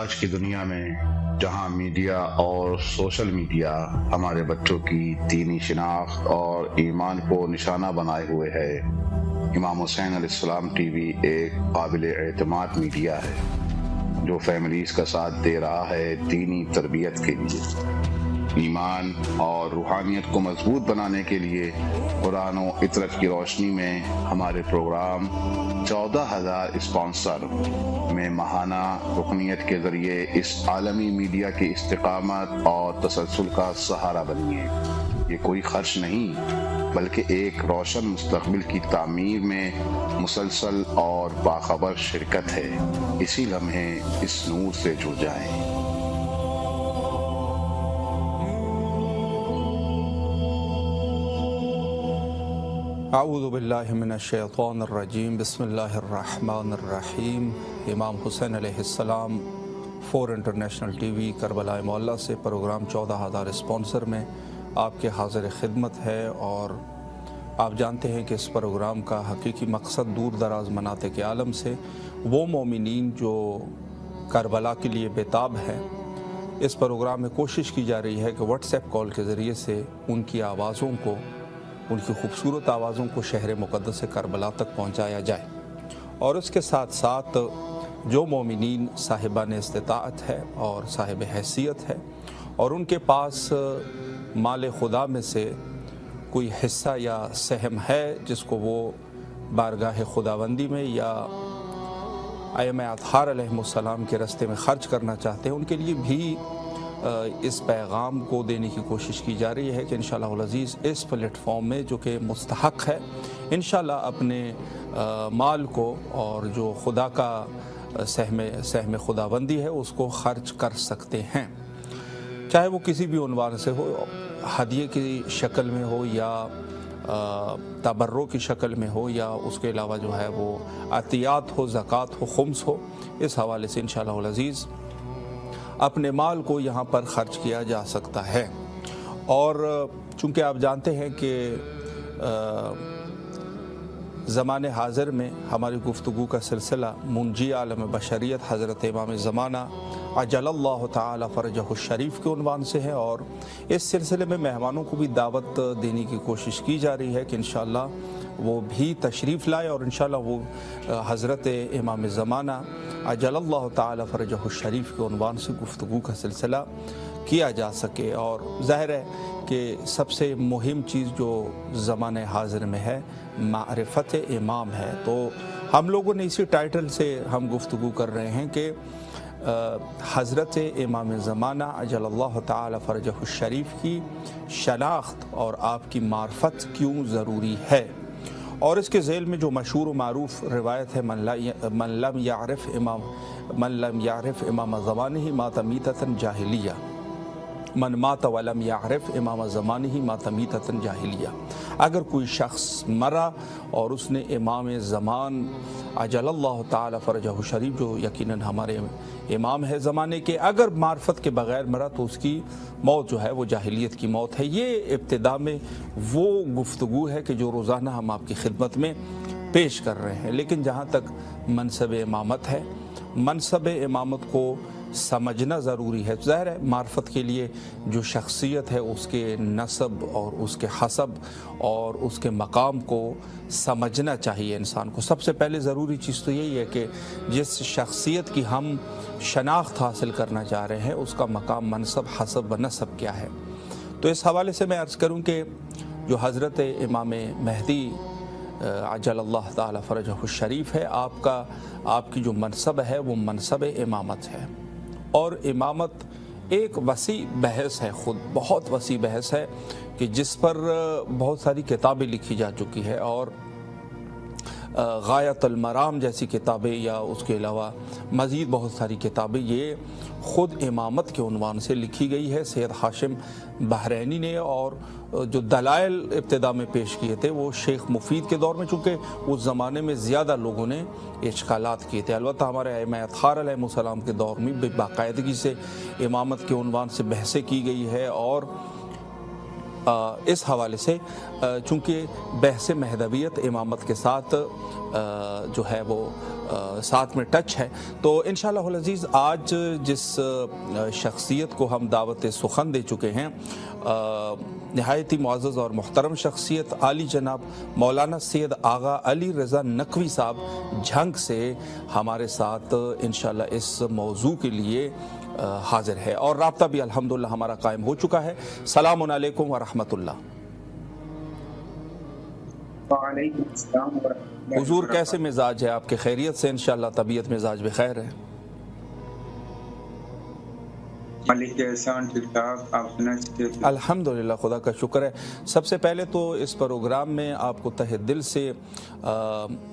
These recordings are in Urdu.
آج کی دنیا میں جہاں میڈیا اور سوشل میڈیا ہمارے بچوں کی دینی شناخت اور ایمان کو نشانہ بنائے ہوئے ہے، امام حسین علیہ السلام ٹی وی ایک قابل اعتماد میڈیا ہے جو فیملیز کا ساتھ دے رہا ہے دینی تربیت کے لیے، ایمان اور روحانیت کو مضبوط بنانے کے لیے۔ قرآن و عطرت کی روشنی میں ہمارے پروگرام 14,000 اسپانسر میں ماہانہ رکنیت کے ذریعے اس عالمی میڈیا کی استقامت اور تسلسل کا سہارا بنیے۔ یہ کوئی خرچ نہیں بلکہ ایک روشن مستقبل کی تعمیر میں مسلسل اور باخبر شرکت ہے۔ اسی لمحے اس نور سے جڑ جائیں۔ اعوذ باللہ من الشیطان الرجیم، بسم اللہ الرحمن الرحیم۔ امام حسین علیہ السلام 4 انٹرنیشنل ٹی وی کربلا معلیٰ سے پروگرام 14,000 اسپانسر میں آپ کے حاضر خدمت ہے، اور آپ جانتے ہیں کہ اس پروگرام کا حقیقی مقصد دور دراز مناطق کے عالم سے وہ مومنین جو کربلا کے لیے بیتاب ہیں، اس پروگرام میں کوشش کی جا رہی ہے کہ واٹس ایپ کال کے ذریعے سے ان کی آوازوں کو، ان کی خوبصورت آوازوں کو شہر مقدس کربلا تک پہنچایا جائے، اور اس کے ساتھ ساتھ جو مومنین صاحبان استطاعت ہے اور صاحب حیثیت ہے اور ان کے پاس مال خدا میں سے کوئی حصہ یا سہم ہے جس کو وہ بارگاہ خداوندی میں یا ائمہ اطہار علیہ السلام کے راستے میں خرچ کرنا چاہتے ہیں، ان کے لیے بھی اس پیغام کو دینے کی کوشش کی جا رہی ہے کہ انشاءاللہ العزیز اس پلیٹ فارم میں جو کہ مستحق ہے انشاءاللہ اپنے مال کو اور جو خدا کا سہم خداوندی ہے اس کو خرچ کر سکتے ہیں، چاہے وہ کسی بھی عنوان سے ہو، ہدیے کی شکل میں ہو یا تبرع کی شکل میں ہو، یا اس کے علاوہ جو ہے وہ عطیات ہو، زکوٰۃ ہو، خمس ہو۔ اس حوالے سے انشاءاللہ العزیز اپنے مال کو یہاں پر خرچ کیا جا سکتا ہے۔ اور چونکہ آپ جانتے ہیں کہ زمان حاضر میں ہماری گفتگو کا سلسلہ منجی عالم بشریت حضرت امام زمانہ عجل اللہ تعالی فرجہ الشریف کے عنوان سے ہے، اور اس سلسلے میں مہمانوں کو بھی دعوت دینے کی کوشش کی جا رہی ہے کہ انشاءاللہ وہ بھی تشریف لائے اور انشاءاللہ وہ حضرت امام زمانہ عجل اللہ تعالی فرجہ الشریف کے عنوان سے گفتگو کا سلسلہ کیا جا سکے۔ اور ظاہر ہے کہ سب سے مہم چیز جو زمانہ حاضر میں ہے معرفت امام ہے، تو ہم لوگوں نے اسی ٹائٹل سے ہم گفتگو کر رہے ہیں کہ حضرت امام زمانہ عجل اللہ تعالی فرجہ الشریف کی شناخت اور آپ کی معرفت کیوں ضروری ہے، اور اس کے ذیل میں جو مشہور و معروف روایت ہے من لم یعرف امام زمانہ مات میتۃ جاہلیہ، من مات ولم یعرف امام زمانہ مات میتۃ جاہلیہ۔ اگر کوئی شخص مرا اور اس نے امام زمان عجل اللہ تعالی فرجہ الشریف جو یقیناً ہمارے امام ہے زمانے کے، اگر معرفت کے بغیر مرا تو اس کی موت جو ہے وہ جاہلیت کی موت ہے۔ یہ ابتدا میں وہ گفتگو ہے کہ جو روزانہ ہم آپ کی خدمت میں پیش کر رہے ہیں، لیکن جہاں تک منصب امامت ہے، منصب امامت کو سمجھنا ضروری ہے۔ ظاہر ہے معرفت کے لیے جو شخصیت ہے اس کے نسب اور اس کے حسب اور اس کے مقام کو سمجھنا چاہیے انسان کو۔ سب سے پہلے ضروری چیز تو یہی ہے کہ جس شخصیت کی ہم شناخت حاصل کرنا چاہ رہے ہیں اس کا مقام، منصب، حسب و نسب کیا ہے۔ تو اس حوالے سے میں عرض کروں کہ جو حضرت امام مہدی عجل اللہ تعالی فرجہ الشریف ہے، آپ کی جو منصب ہے وہ منصب امامت ہے، اور امامت ایک وسیع بحث ہے، خود بہت وسیع بحث ہے کہ جس پر بہت ساری کتابیں لکھی جا چکی ہے، اور غایت المرام جیسی کتابیں یا اس کے علاوہ مزید بہت ساری کتابیں یہ خود امامت کے عنوان سے لکھی گئی ہے سید ہاشم بحرینی نے، اور جو دلائل ابتدا میں پیش کیے تھے وہ شیخ مفید کے دور میں، چونکہ اس زمانے میں زیادہ لوگوں نے اشکالات کیے تھے۔ البتہ ہمارے ائمہ اطہار علیہ السلام کے دور میں باقاعدگی سے امامت کے عنوان سے بحثیں کی گئی ہے، اور اس حوالے سے چونکہ بحث مہدویت امامت کے ساتھ جو ہے وہ ساتھ میں ٹچ ہے، تو انشاءاللہ العزیز آج جس شخصیت کو ہم دعوت سخن دے چکے ہیں، نہایت ہی معزز اور محترم شخصیت عالی جناب مولانا سید آغا علی رضا نقوی صاحب جھنگ سے ہمارے ساتھ انشاءاللہ اس موضوع کے لیے حاضر ہے، اور رابطہ بھی الحمدللہ ہمارا قائم ہو چکا ہے۔ السلام علیکم ورحمۃ اللہ۔ وعلیکم السلام ورحمۃ اللہ۔ حضور کیسے مزاج ہے آپ کے؟ خیریت سے انشاءاللہ؟ طبیعت مزاج بخیر ہے؟ مالک کے احسان ٹھیک ٹھاک، آپ سنائیں؟ الحمدللہ، خدا کا شکر ہے۔ سب سے پہلے تو اس پروگرام میں آپ کو تہہ دل سے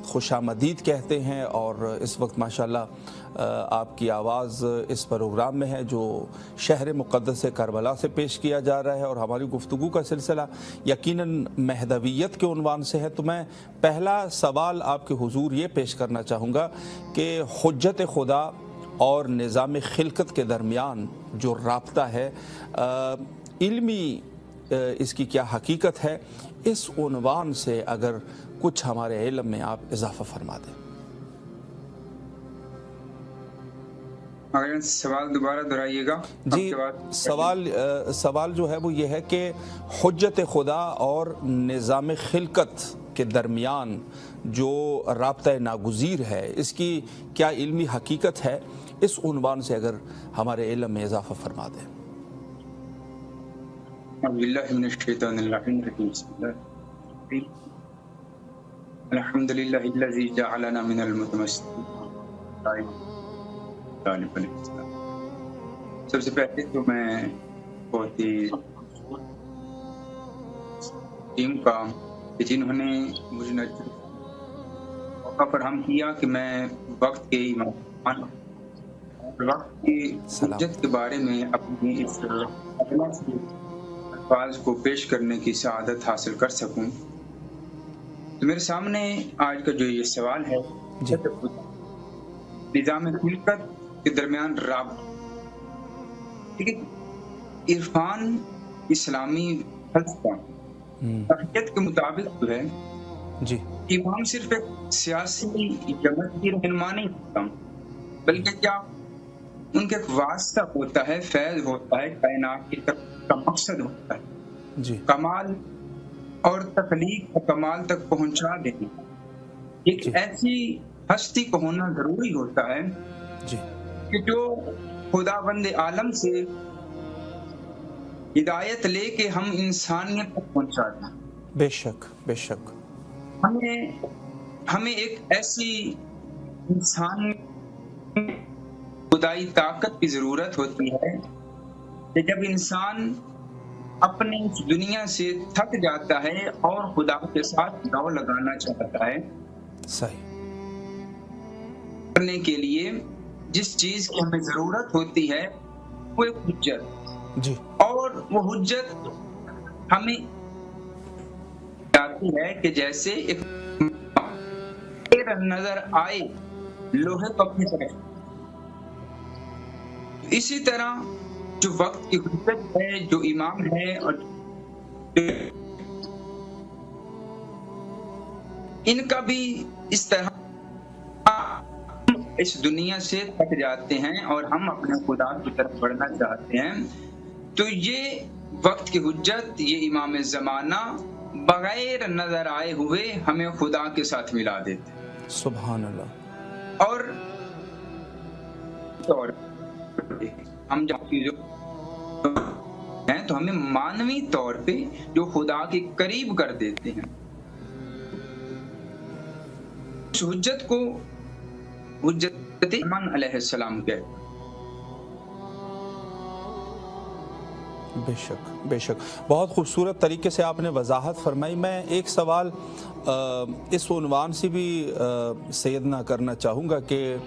خوش آمدید کہتے ہیں، اور اس وقت ماشاءاللہ آپ کی آواز اس پروگرام میں ہے جو شہر مقدس کربلا سے پیش کیا جا رہا ہے، اور ہماری گفتگو کا سلسلہ یقیناً مہدویت کے عنوان سے ہے۔ تو میں پہلا سوال آپ کے حضور یہ پیش کرنا چاہوں گا کہ حجت خدا اور نظام خلقت کے درمیان جو رابطہ ہے علمی، اس کی کیا حقیقت ہے؟ اس عنوان سے اگر کچھ ہمارے علم میں آپ اضافہ فرما دیں۔ اگر سوال دوبارہ دہرائیے گا۔ جی، سوال جو ہے وہ یہ ہے کہ حجت خدا اور نظام خلقت کے درمیان جو رابطہ ناگزیر ہے، اس کی کیا علمی حقیقت ہے؟ اس عنوان سے اگر ہمارے علم میں اضافہ فرما دیں۔ اعوذ باللہ من الشیطان الرجیم، بسم اللہ الرحمن الرحیم۔ الحمدللہ الذی جعلنا من المتمسکین۔ سب سے پہلے تو میں بہت ہی ٹیم کا کہ جنہوں نے مجھے موقع فراہم کیا کہ میں وقت کے ایمان، وقت کی حجت کے بارے میں اپنی اس الفاظ کو پیش کرنے کی سعادت حاصل کر سکوں۔ تو میرے سامنے آج کا جو یہ سوال ہے، نظام خلقت کے درمیان رابطہ، ٹھیک ہے، عرفان اسلامی فلسفہ حقیقت کے مطابق جو ہے جی، امام صرف ایک سیاسی جماعت کی رہنما نہیں ہوتا، بلکہ کیا ان کا ایک واسطہ ہوتا ہے، فیض ہوتا ہے، کائنات کی طرف کا مقصد ہوتا ہے، جی، کمال اور تخلیق اور کمال تک پہنچا دینا۔ ایک ایسی ہستی کو ہونا ضروری ہوتا ہے جی، کہ جو خدا بند عالم سے ہدایت لے کے ہم انسانیت تک پہنچا دیں۔ بے شک، بے شک۔ ہمیں ایک ایسی انسان خدائی طاقت کی ضرورت ہوتی ہے کہ جب انسان اپنی اس دنیا سے تھک جاتا ہے اور خدا کے ساتھ داؤ لگانا چاہتا ہے، صحیح کرنے کے لیے جس چیز کی ہمیں ضرورت ہوتی ہے وہ ایک حجت، جی، اور وہ حجت ہمیں آتی ہے کہ جیسے ایک نظر آئے لوہے کو اپنی طرف، اسی طرح جو وقت کی حجت ہے، جو امام ہے، اور ان کا بھی اس طرح اس دنیا سے تھک جاتے ہیں اور ہم اپنے خدا کی طرف بڑھنا چاہتے ہیں، تو یہ وقت کی حجت، یہ امام زمانہ بغیر نظر آئے ہوئے ہمیں خدا کے ساتھ ملا دیتے ہیں۔ سبحان اللہ۔ اور ہم جب چیزوں ہیں تو ہمیں مانوی طور پہ جو خدا کے قریب کر دیتے ہیں، اس حجت کو حجت ایمان علیہ السلام کہتے ہیں۔ بے شک، بے شک، بہت خوبصورت طریقے سے آپ نے وضاحت فرمائی۔ میں ایک سوال اس عنوان سے بھی سیدنا کرنا چاہوں گا کہ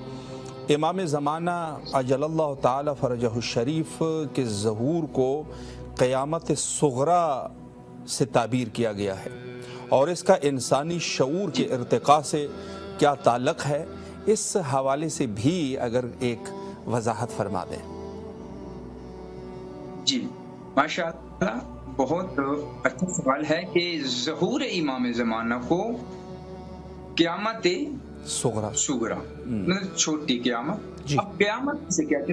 امام زمانہ عجل اللہ تعالی فرجہ الشریف کے ظہور کو قیامت صغریٰ سے تعبیر کیا گیا ہے، اور اس کا انسانی شعور کے ارتقاء سے کیا تعلق ہے، اس حوالے سے بھی اگر ایک وضاحت فرما دیں۔ جی ماشاء اللہ، بہت اچھا سوال ہے کہ ظہور امام زمانہ کو قیامت صغریٰ مطلب چھوٹی قیامت. اب قیامت سے کہتے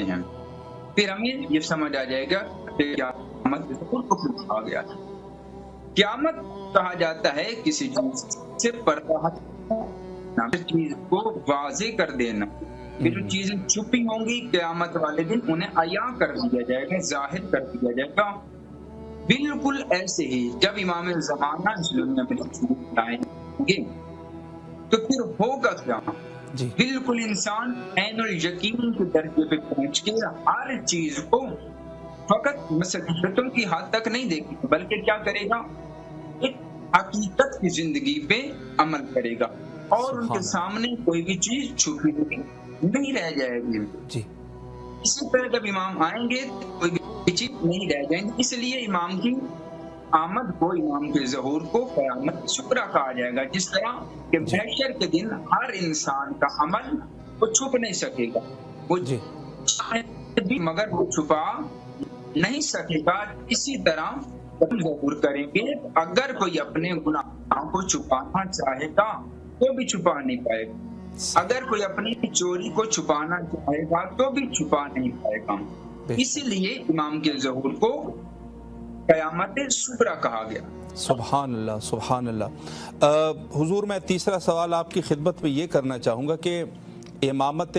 ہیں پھر ہمیں یہ سمجھ آ جائے گا کہ قیامت ظہور کو کیوں کہا گیا. قیامت کہا جاتا ہے کسی چیز سے پردہ چیز کو واضح کر دینا. کہ جو چیزیں چھپی ہوں گی قیامت والے دن انہیں عیاں کر دیا جائے گا, ظاہر کر دیا جائے گا. بالکل ایسے ہی جب امام زمانہ اس دنیا میں آئیں گے تو پھر ہوگا کیا؟ بالکل انسان عین الیقین کے درجے پہ پہنچ کے ہر چیز کو فقط مسلطوں کی حد تک نہیں دیکھے بلکہ کیا کرے گا, ایک حقیقت کی زندگی پہ عمل کرے گا اور ان کے سامنے کوئی بھی چیز چھپی نہیں رہ جائے گی. اسی طرح جب امام آئیں گے کوئی بھی چیز نہیں رہ جائیں گی. اس لیے امام کی آمد کو, امام کے ظہور کو قیامت صغریٰ کہا جائے گا. جس طرح کہ محشر کے دن ہر انسان کا عمل وہ چھپ نہیں سکے گا, وہ مگر وہ چھپا نہیں سکے گا. اسی طرح ظہور کریں گے اگر کوئی اپنے گناہوں کو چھپانا چاہے گا تو بھی چھپا نہیں پائے گا, اگر کوئی اپنی چوری کو چھپانا چاہے گا تو بھی چھپا نہیں پائے گا. اسی لیے امام کے ظہور کو قیامت صغریٰ کہا گیا. سبحان اللہ, سبحان اللہ. حضور میں تیسرا سوال آپ کی خدمت میں یہ کرنا چاہوں گا کہ امامت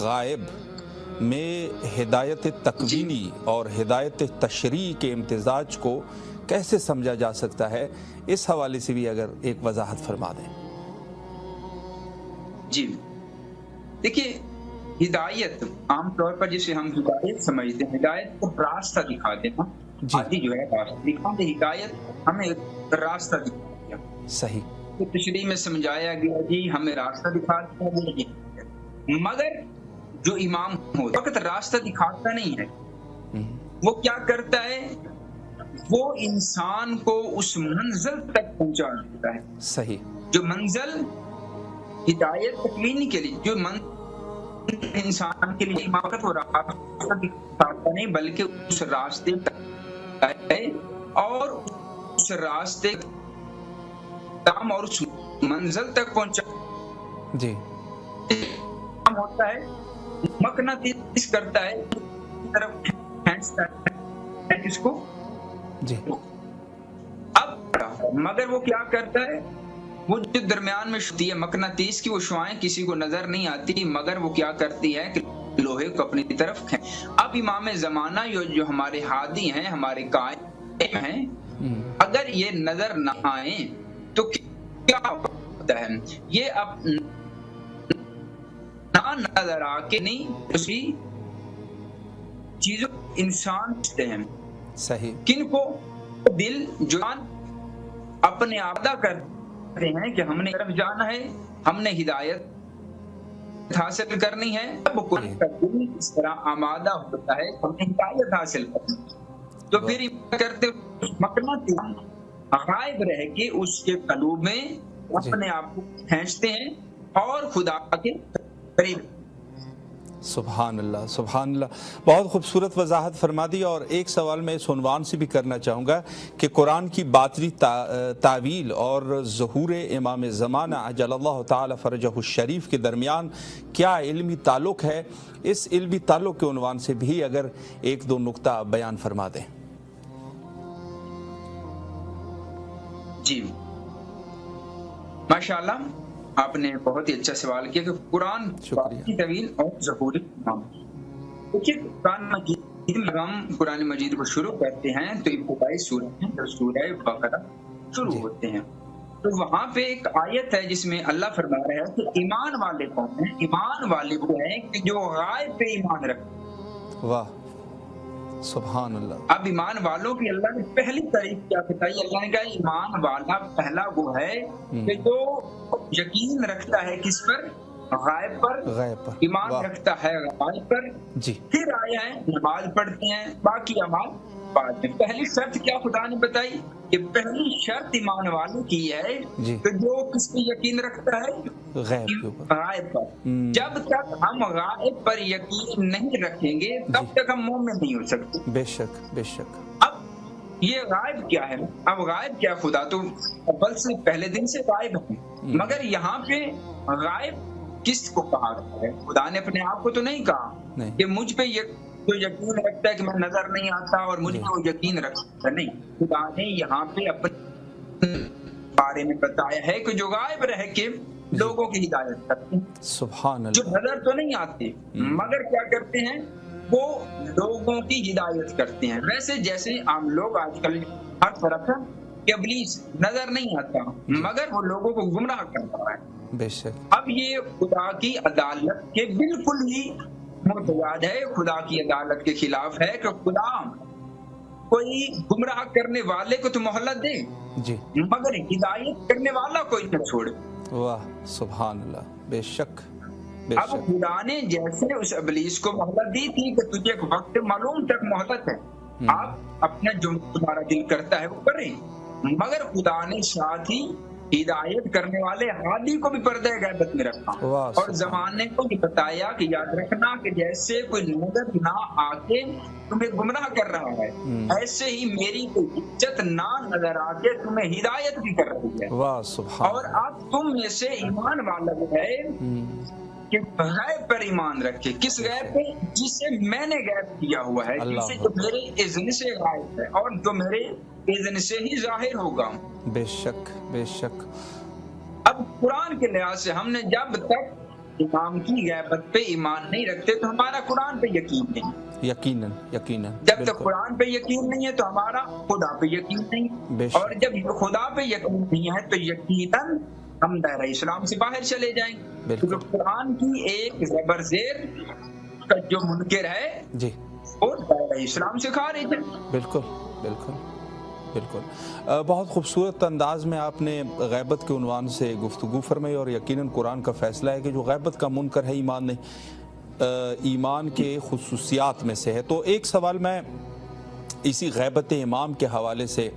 غائب میں ہدایت تکوینی اور ہدایت تشریع کے امتزاج کو کیسے سمجھا جا سکتا ہے, اس حوالے سے بھی اگر ایک وضاحت فرما دیں. جی دیکھیے, ہدایت عام طور پر جسے ہم ہدایت سمجھتے ہیں, ہدایت کو راستہ دکھا دینا, آدھی جو ہے راستہ دکھا دے, ہدایت ہمیں راستہ دکھا دیا. صحیح. تو تشریح میں سمجھایا گیا جی ہمیں راستہ دکھا دیا, مگر جو امام ہو وقت راستہ دکھاتا نہیں ہے, وہ کیا کرتا ہے, وہ انسان کو اس منزل تک پہنچا دیتا ہے. صحیح. جو منزل ہدایت تکوینی کے لیے, جو انسان کے لیے امام وقت وہ راستہ دکھاتا نہیں بلکہ اس راستے ہے اور اس راستے تام اور اس منزل تک پہنچا جی ہوتا ہے, مقناطیس کرتا ہے طرف کھینچتا ہے اس کو. جی اب مگر وہ کیا کرتا ہے, وہ جو درمیان میں ہوتی ہے مقناطیس کی وہ شعاعیں کسی کو نظر نہیں آتی مگر وہ کیا کرتی ہے کہ لوہے کو اپنی طرف کھینچ. اب امام زمانہ جو ہمارے ہادی ہیں, ہمارے قائم ہیں, اگر یہ نظر نہ آئیں تو کیا ہوتا ہے, یہ اب نہ نظر آ کے نہیں اسی چیزوں انسان ہیں. صحیح. کن کو دل جان اپنے آبادہ کرتے ہیں کہ ہم نے طرف جانا ہے, ہم نے ہدایت حاصل کرنی ہے, اب کوئی دل اس طرح آمادہ ہوتا ہے ہم نے ہدایت حاصل کرنی ہے تو پھر کرتے مقناطیس غائب رہ کے اس کے قلوب میں اپنے آپ کو کھینچتے ہیں اور خدا کے قریب. سبحان اللہ, سبحان اللہ. بہت خوبصورت وضاحت فرما دی. اور ایک سوال میں اس عنوان سے بھی کرنا چاہوں گا کہ قرآن کی باطنی تعویل اور ظہور امام زمانہ عجل اللہ تعالی فرجہ الشریف کے درمیان کیا علمی تعلق ہے, اس علمی تعلق کے عنوان سے بھی اگر ایک دو نقطہ بیان فرما دیں. جی ماشاءاللہ, آپ نے بہت ہی اچھا سوال کیا کہ قرآن کی طویل اور ظہور امام. دیکھیے قرآن مجید کو شروع کرتے ہیں تو ابتدائی سورہ بقرہ شروع ہوتے ہیں, تو وہاں پہ ایک آیت ہے جس میں اللہ فرما رہا ہے کہ ایمان والے کون ہیں, ایمان والے وہ ہیں کہ جو غائب پہ ایمان رکھتے. واہ, سبحان اللہ. اب ایمان والوں کی اللہ نے پہلی تعریف کیا بتائی, اللہ نے کہا ایمان والا پہلا وہ ہے کہ جو یقین رکھتا ہے کس پر, غائب پر, ایمان رکھتا ہے غائب پر. جی. پھر آیا ہے نماز پڑھتے ہیں, باقی اعمال بات ہے. پہلی شرط کیا خدا نے بتائی کہ پہلی شرط ایمان والوں کی ہے کہ جو کس پہ یقین رکھتا ہے؟ غائب پر. جب تک ہم غائب پر یقین نہیں رکھیں گے تب تک ہم مومن نہیں ہو سکتے. بے شک بے شک. اب یہ غائب کیا ہے؟ اب غائب کیا؟ خدا تو اول سے پہلے دن سے غائب ہے، مگر یہاں پہ غائب کس کو کہا گیا ہے؟ خدا نے اپنے آپ کو تو نہیں کہا کہ مجھ پہ جو یقین رکھتا ہے کہ میں نظر نہیں آتا اور مجھ پہ وہ یقین رکھتا ہے. نہیں، خدا نے یہاں پہ اپنے بارے میں بتایا ہے کہ جو غائب رہ کے لوگوں کی ہدایت کرتے ہیں. سبحان اللہ. جو نظر تو نہیں آتے مگر کیا کرتے ہیں؟ وہ لوگوں کی ہدایت کرتے ہیں. ویسے جیسے عام لوگ آج کل ہر طرف ہے کہ ابلیس نظر نہیں آتا مگر وہ لوگوں کو گمراہ کرتا ہے. بے شک. اب یہ خدا کی عدالت کے بالکل ہی متضاد ہے، خدا کی عدالت کے خلاف ہے کہ خدا کوئی گمراہ کرنے والے کو تو مہلت دے جی مگر ہدایت کرنے والا کوئی نہ چھوڑے. واہ سبحان اللہ. بے شک. اب خدا نے جیسے اس ابلیس کو مہلت دی تھی کہ تجھے ایک وقت معلوم تک مہلت ہے، آپ اپنا جو تمہارا دل کرتا ہے وہ کریں، مگر خدا نے ساتھ ہی ہدایت کرنے والے ہادی کو بھی پردہ غیبت میں رکھا اور زمانے کو بھی بتایا کہ یاد رکھنا کہ جیسے کوئی نظر نہ آ کے تمہیں گمراہ کر رہا ہے ایسے ہی میری کوئی عزت نہ نظر آ کے تمہیں ہدایت بھی کر رہی ہے. اور اب تم میں سے ایمان والا ہے کہ غیب پر ایمان رکھے. کس غیب پہ؟ جسے میں نے غیب کیا ہوا ہے، جسے جو میرے اذن سے غائب ہے اور جو میرے اذن سے ہی ظاہر ہوگا. بے شک بے شک. اب قرآن کے لحاظ سے ہم نے جب تک امام کی غیبت پہ ایمان نہیں رکھتے تو ہمارا قرآن پہ یقین نہیں. یقیناً یقیناً. جب تک قرآن پہ یقین نہیں ہے تو ہمارا خدا پہ یقین نہیں، اور جب خدا پہ یقین نہیں ہے تو یقیناً ہم دائرہ اسلام سے باہر چلے جائیں گے. کیونکہ قرآن کی ایک زبر زیر کا جو منکر ہے جی وہ دائرہ اسلام سے خارج ہے. بالکل بالکل بالکل. بہت خوبصورت انداز میں آپ نے غیبت کے عنوان سے گفتگو فرمائی، اور یقیناً قرآن کا فیصلہ ہے کہ جو غیبت کا منکر ہے ایمان نہیں، ایمان کے خصوصیات میں سے ہے. تو ایک سوال میں اسی غیبت امام کے حوالے سے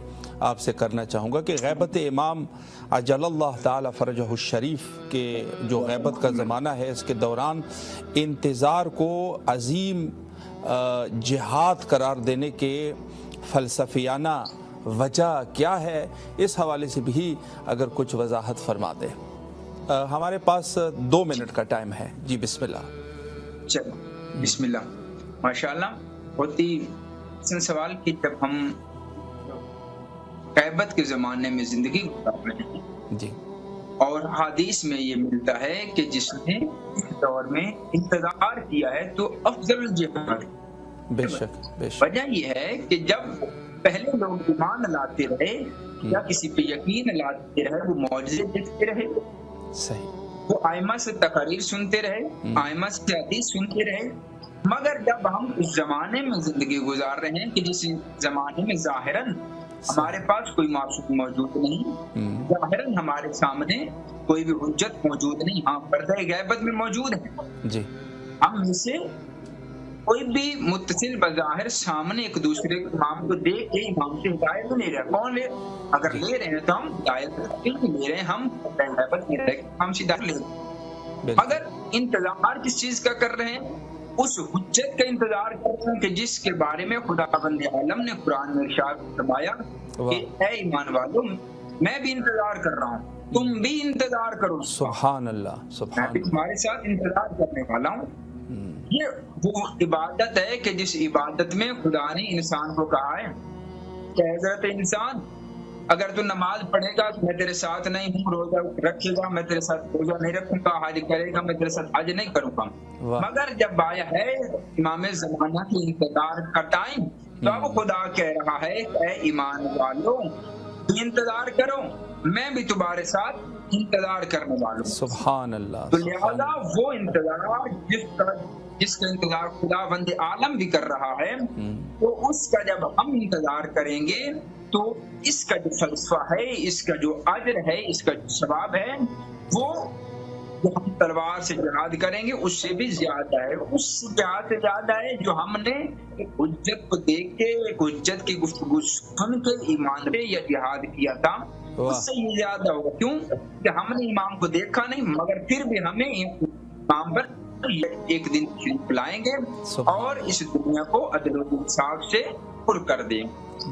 آپ سے کرنا چاہوں گا کہ غیبت امام عجل اللہ تعالی فرجہ الشریف کے جو غیبت کا زمانہ ہے اس کے دوران انتظار کو عظیم جہاد قرار دینے کے فلسفیانہ وجہ کیا ہے، اس حوالے سے بھی اگر کچھ وضاحت فرما دیں. ہمارے پاس 2 منٹ کا ٹائم ہے. جی بسم اللہ. چلو بسم اللہ. ماشاءاللہ بہت ہی حسن سوال کہ جب ہم غیبت کے زمانے میں زندگی گزار رہے ہیں جی، اور حدیث میں یہ ملتا ہے کہ جس نے اس دور میں انتظار کیا ہے تو افضل جہاد. بے شک بے شک. وجہ یہ ہے کہ جب پہلے لوگ ایمان لاتے رہے یا کسی پہ یقین لاتے رہے، وہ معجزے دیکھتے رہے، صحیح، وہ ائمہ سے تقاریر سنتے رہے، ائمہ سے حدیث سنتے رہے. مگر جب ہم اس زمانے میں زندگی گزار رہے ہیں کہ جس زمانے میں ظاہراً ہمارے پاس کوئی معصوم موجود نہیں، ظاہراً ہمارے سامنے کوئی بھی حجت موجود نہیں، ہاں پردہ غیبت میں موجود ہے جی، ہم میں سے کوئی بھی متصل بظاہر سامنے ایک دوسرے امام کو دیکھ کے امام سے ہدایت نہیں لے رہا. کون لے؟ اگر لے رہے ہیں تو ہم ہدایت نہیں لے رہے ہیں، ہم غیبت نہیں رہے، ہم سیدھا لے رہے ہیں. اگر انتظار کس چیز کا کر رہے ہیں؟ اس حجت کا انتظار کر رہے ہیں کہ جس کے بارے میں خدا بند عالم نے قرآن میں ارشاد فرمایا کہ اے ایمان والو میں بھی انتظار کر رہا ہوں، تم بھی انتظار کرو. سبحان اللہ، سبحان میں تمہارے ساتھ انتظار کرنے والا ہوں. یہ وہ عبادت ہے کہ جس عبادت میں خدا نے انسان کو کہا ہے کہ حضرت انسان اگر تو نماز پڑھے گا تو میں تیرے ساتھ نہیں ہوں، روزہ رکھے گا میں تیرے ساتھ روزہ نہیں رکھوں گا، حج کرے گا میں تیرے ساتھ حج نہیں کروں گا. مگر جب آیا ہے امام زمانہ کی انتظار کا ٹائم تو اب خدا کہہ رہا ہے کہ اے ایمان والو انتظار کرو، میں بھی تمہارے ساتھ انتظار کرنے والا ہوں. سبحان اللہ. تو لہذا وہ انتظار جس کا انتظار خدا بند عالم بھی کر رہا ہے تو اس کا جب ہم انتظار کریں گے تو اس کا جو فلسفہ ہے، اس کا جو اجر ہے، اس کا جو ثواب ہے وہ جو ہم تلوار سے جہاد کریں گے اس سے بھی زیادہ ہے، اس جہاد سے زیادہ ہے جو ہم نے ایک حجت کو دیکھ کے، ایک حجت کی گفتگو سن کے ایمان پہ یا جہاد کیا تھا، اس سے یہ زیادہ ہوگا۔ کیوں کہ ہم نے امام کو دیکھا نہیں، مگر پھر بھی ہمیں امام پر ایک دن تشریف لائیں گے اور اس دنیا کو عدل و انصاف سے پر کر دیں۔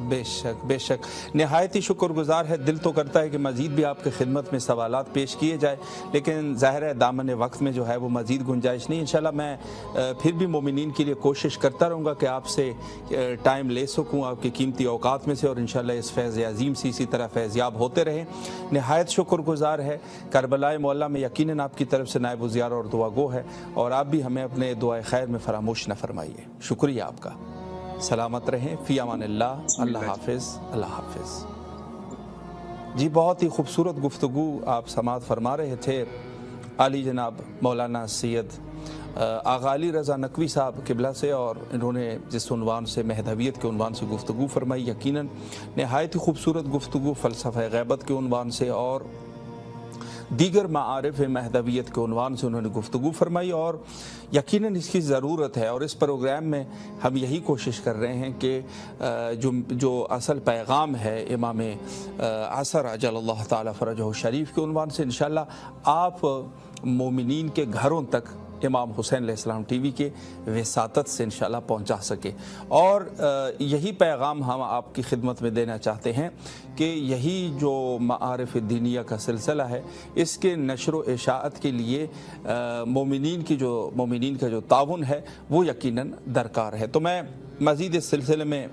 بے شک بے شک، نہایت ہی شکر گزار ہے۔ دل تو کرتا ہے کہ مزید بھی آپ کی خدمت میں سوالات پیش کیے جائے، لیکن ظاہر ہے دامن وقت میں جو ہے وہ مزید گنجائش نہیں۔ انشاءاللہ میں پھر بھی مومنین کے لیے کوشش کرتا رہوں گا کہ آپ سے ٹائم لے سکوں آپ کی قیمتی اوقات میں سے، اور انشاءاللہ اس فیض عظیم سے اسی طرح فیضیاب ہوتے رہیں۔ نہایت شکر گزار ہے۔ کربلائے معلیٰ میں یقیناً آپ کی طرف سے نائب وزیر اور دعا گو ہے، اور آپ بھی ہمیں اپنے دعائے خیر میں فراموش نہ فرمائیے۔ شکریہ آپ کا۔ سلامت رہیں، فی امان اللہ، اللہ حافظ، اللہ حافظ۔ جی بہت ہی خوبصورت گفتگو آپ سماعت فرما رہے تھے علی جناب مولانا سید آغا علی رضا نقوی صاحب قبلہ سے، اور انہوں نے جس عنوان سے مہدویت کے عنوان سے گفتگو فرمائی، یقیناً نہایت ہی خوبصورت گفتگو فلسفہ غیبت کے عنوان سے اور دیگر معارف مہدویت کے عنوان سے انہوں نے گفتگو فرمائی، اور یقیناً اس کی ضرورت ہے۔ اور اس پروگرام میں ہم یہی کوشش کر رہے ہیں کہ جو اصل پیغام ہے امام عصر عجل اللہ تعالی فرجہ شریف کے عنوان سے، انشاءاللہ آپ مومنین کے گھروں تک امام حسین علیہ السلام ٹی وی کے وساطت سے انشاءاللہ پہنچا سکے۔ اور یہی پیغام ہم آپ کی خدمت میں دینا چاہتے ہیں کہ یہی جو معارف دینیہ کا سلسلہ ہے، اس کے نشر و اشاعت کے لیے مومنین کا جو تعاون ہے وہ یقیناً درکار ہے۔ تو میں مزید اس سلسلے میں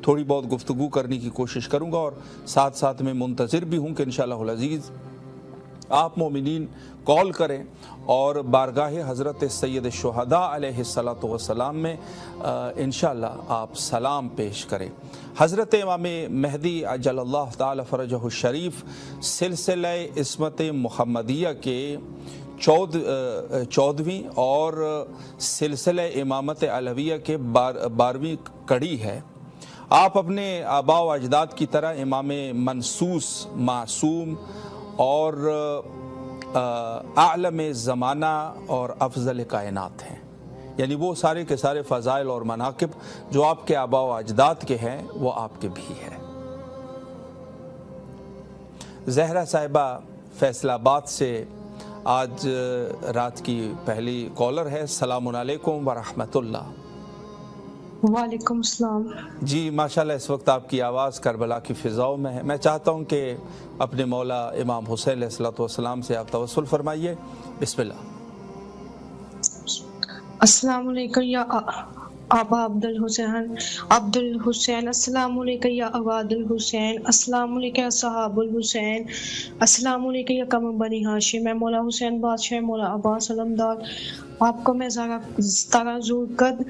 تھوڑی بہت گفتگو کرنے کی کوشش کروں گا، اور ساتھ ساتھ میں منتظر بھی ہوں کہ انشاءاللہ العزیز آپ مومنین کال کریں اور بارگاہ حضرت سید الشہداء علیہ الصلاۃ والسلام میں انشاءاللہ آپ سلام پیش کریں۔ حضرت امام مہدی عجل اللہ تعالی فرجہ الشریف سلسلہ عصمت محمدیہ کے 14ویں اور سلسلہ امامت علویہ کے 12ویں کڑی ہے۔ آپ اپنے آباء و اجداد کی طرح امام منصوص، معصوم اور اعلم زمانہ اور افضل کائنات ہیں، یعنی وہ سارے کے سارے فضائل اور مناقب جو آپ کے آباء و اجداد کے ہیں وہ آپ کے بھی ہیں۔ زہرا صاحبہ فیصل آباد سے آج رات کی پہلی کالر ہے۔ السلام علیکم ورحمۃ اللہ۔ وعلیکم السلام۔ جی ماشاءاللہ اس وقت آپ کی آواز کربلا کی فضاؤں میں ہے۔ میں چاہتا ہوں کہ اپنے مولا امام حسین علیہ الصلوۃ والسلام سے آپ توسل فرمائیے۔ بسم اللہ۔ السلام علیکم یا آبا عبد الحسین، السلام علیکم یا اولاد الحسین، السلام علیکم یا صحاب الحسین، السلام علیکم یا قوم بنی ہاشم، میں مولا حسین بادشاہ مولا عباس علمدار، آپ کو میں ذرا زور قد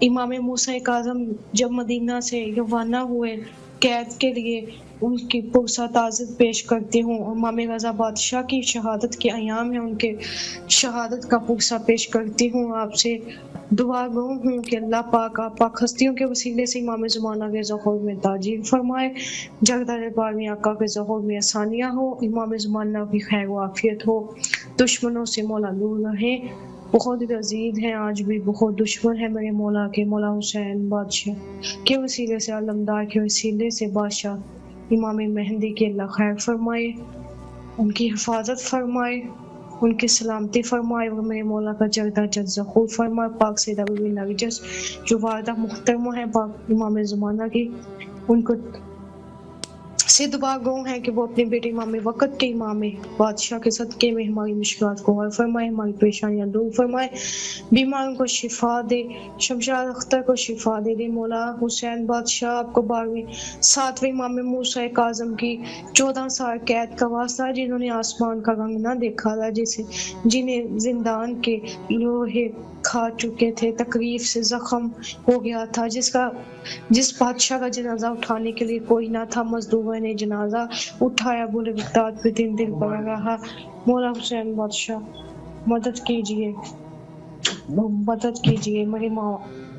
امام موسیٰ کاظم جب مدینہ سے روانہ ہوئے قید کے لیے ان کی پرسہ تعزیت پیش کرتی ہوں۔ امام رضا بادشاہ کی شہادت کے ایام ہیں، ان کے شہادت کا پرسہ پیش کرتی ہوں۔ آپ سے دعا گو ہوں کہ اللہ پاک آپ پاک ہستیوں کے وسیلے سے امام زمانہ کے ظہور میں تاجیل فرمائے، جگدر بارمی آقا کے ظہور میں آسانیاں ہو، امام زمانہ کی خیر و عافیت ہو، دشمنوں سے مولا دور رہے۔ بہت عزیز ہیں، آج بھی بہت دشمن ہے میرے مولا کے، مولا حسین بادشاہ کے وسیلے سے، علمدار کے وسیلے سے بادشاہ امام مہدی کے اللہ خیر فرمائے، ان کی حفاظت فرمائے، ان کی سلامتی فرمائے، اور میرے مولا کا جلدہ جلد ظہور فرمائے۔ پاک سیدہ بی بی نرجس جو والدہ محترمہ ہیں پاک امام زمانہ کی، ان کو سے دعا گو ہیں کہ وہ اپنے بیٹے امام وقت کے امام بادشاہ کے صدقے میں ہماری مشکلات کو حل فرمائے، ہماری پریشانیاں دور فرمائے، بیماروں کو شفا دے، شمشاد اختر کو شفا دے مولا حسین بادشاہ آپ کو 7ویں امام موسیٰ کاظم کی 14 سال قید کا واسطہ، جنہوں نے آسمان کا رنگ نہ دیکھا تھا، جنہیں زندان کے لوہے کھا چکے تھے، تکلیف سے زخم ہو گیا تھا، جس بادشاہ کا جنازہ اٹھانے کے لیے کوئی نہ تھا، مزدوروں نے جنازہ اٹھایا، بولے بغداد پہ دن پڑ رہا۔ مولا حسین بادشاہ مدد کیجئے، میری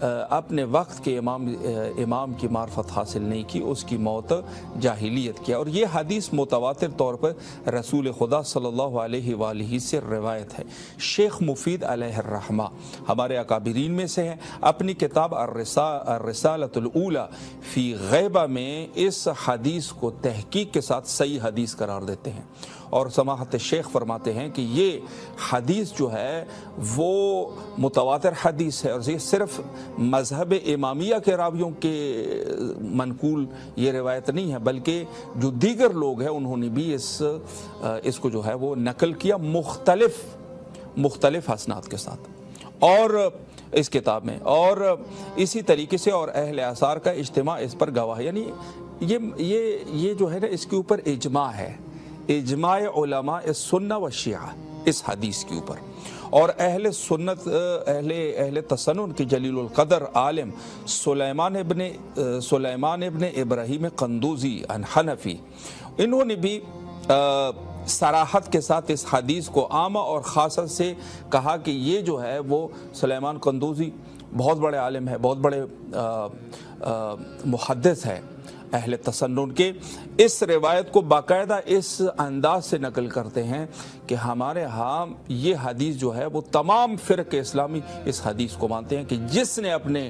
اپنے وقت کے امام کی معرفت حاصل نہیں کی، اس کی موت جاہلیت کیا۔ اور یہ حدیث متواتر طور پر رسول خدا صلی اللہ علیہ وآلہ سے روایت ہے۔ شیخ مفید علیہ الرحمہ ہمارے اکابرین میں سے ہیں، اپنی کتاب الرسالۃ الاولی فی غیبہ میں اس حدیث کو تحقیق کے ساتھ صحیح حدیث قرار دیتے ہیں، اور سماحت شیخ فرماتے ہیں کہ یہ حدیث جو ہے وہ متواتر حدیث ہے، اور یہ صرف مذہب امامیہ کے راویوں کے منقول یہ روایت نہیں ہے، بلکہ جو دیگر لوگ ہیں انہوں نے بھی اس کو جو ہے وہ نقل کیا مختلف اسناد کے ساتھ اور اس کتاب میں، اور اسی طریقے سے اور اہل آثار کا اجتماع اس پر گواہ، یعنی یہ جو ہے نا اس کے اوپر اجماع ہے، اجماع علماء سنہ و شیعہ اس حدیث کے اوپر، اور اہل سنت اہل تسنن کی جلیل القدر عالم سلیمان ابن ابراہیم قندوزی حنفی، انہوں نے بھی صراحت کے ساتھ اس حدیث کو عامہ اور خاصہ سے کہا کہ یہ جو ہے وہ سلیمان قندوزی بہت بڑے عالم ہے، بہت بڑے محدث ہے اہل تسنن کے، اس روایت کو باقاعدہ اس انداز سے نقل کرتے ہیں کہ ہمارے ہاں یہ حدیث جو ہے وہ تمام فرق اسلامی اس حدیث کو مانتے ہیں کہ جس نے اپنے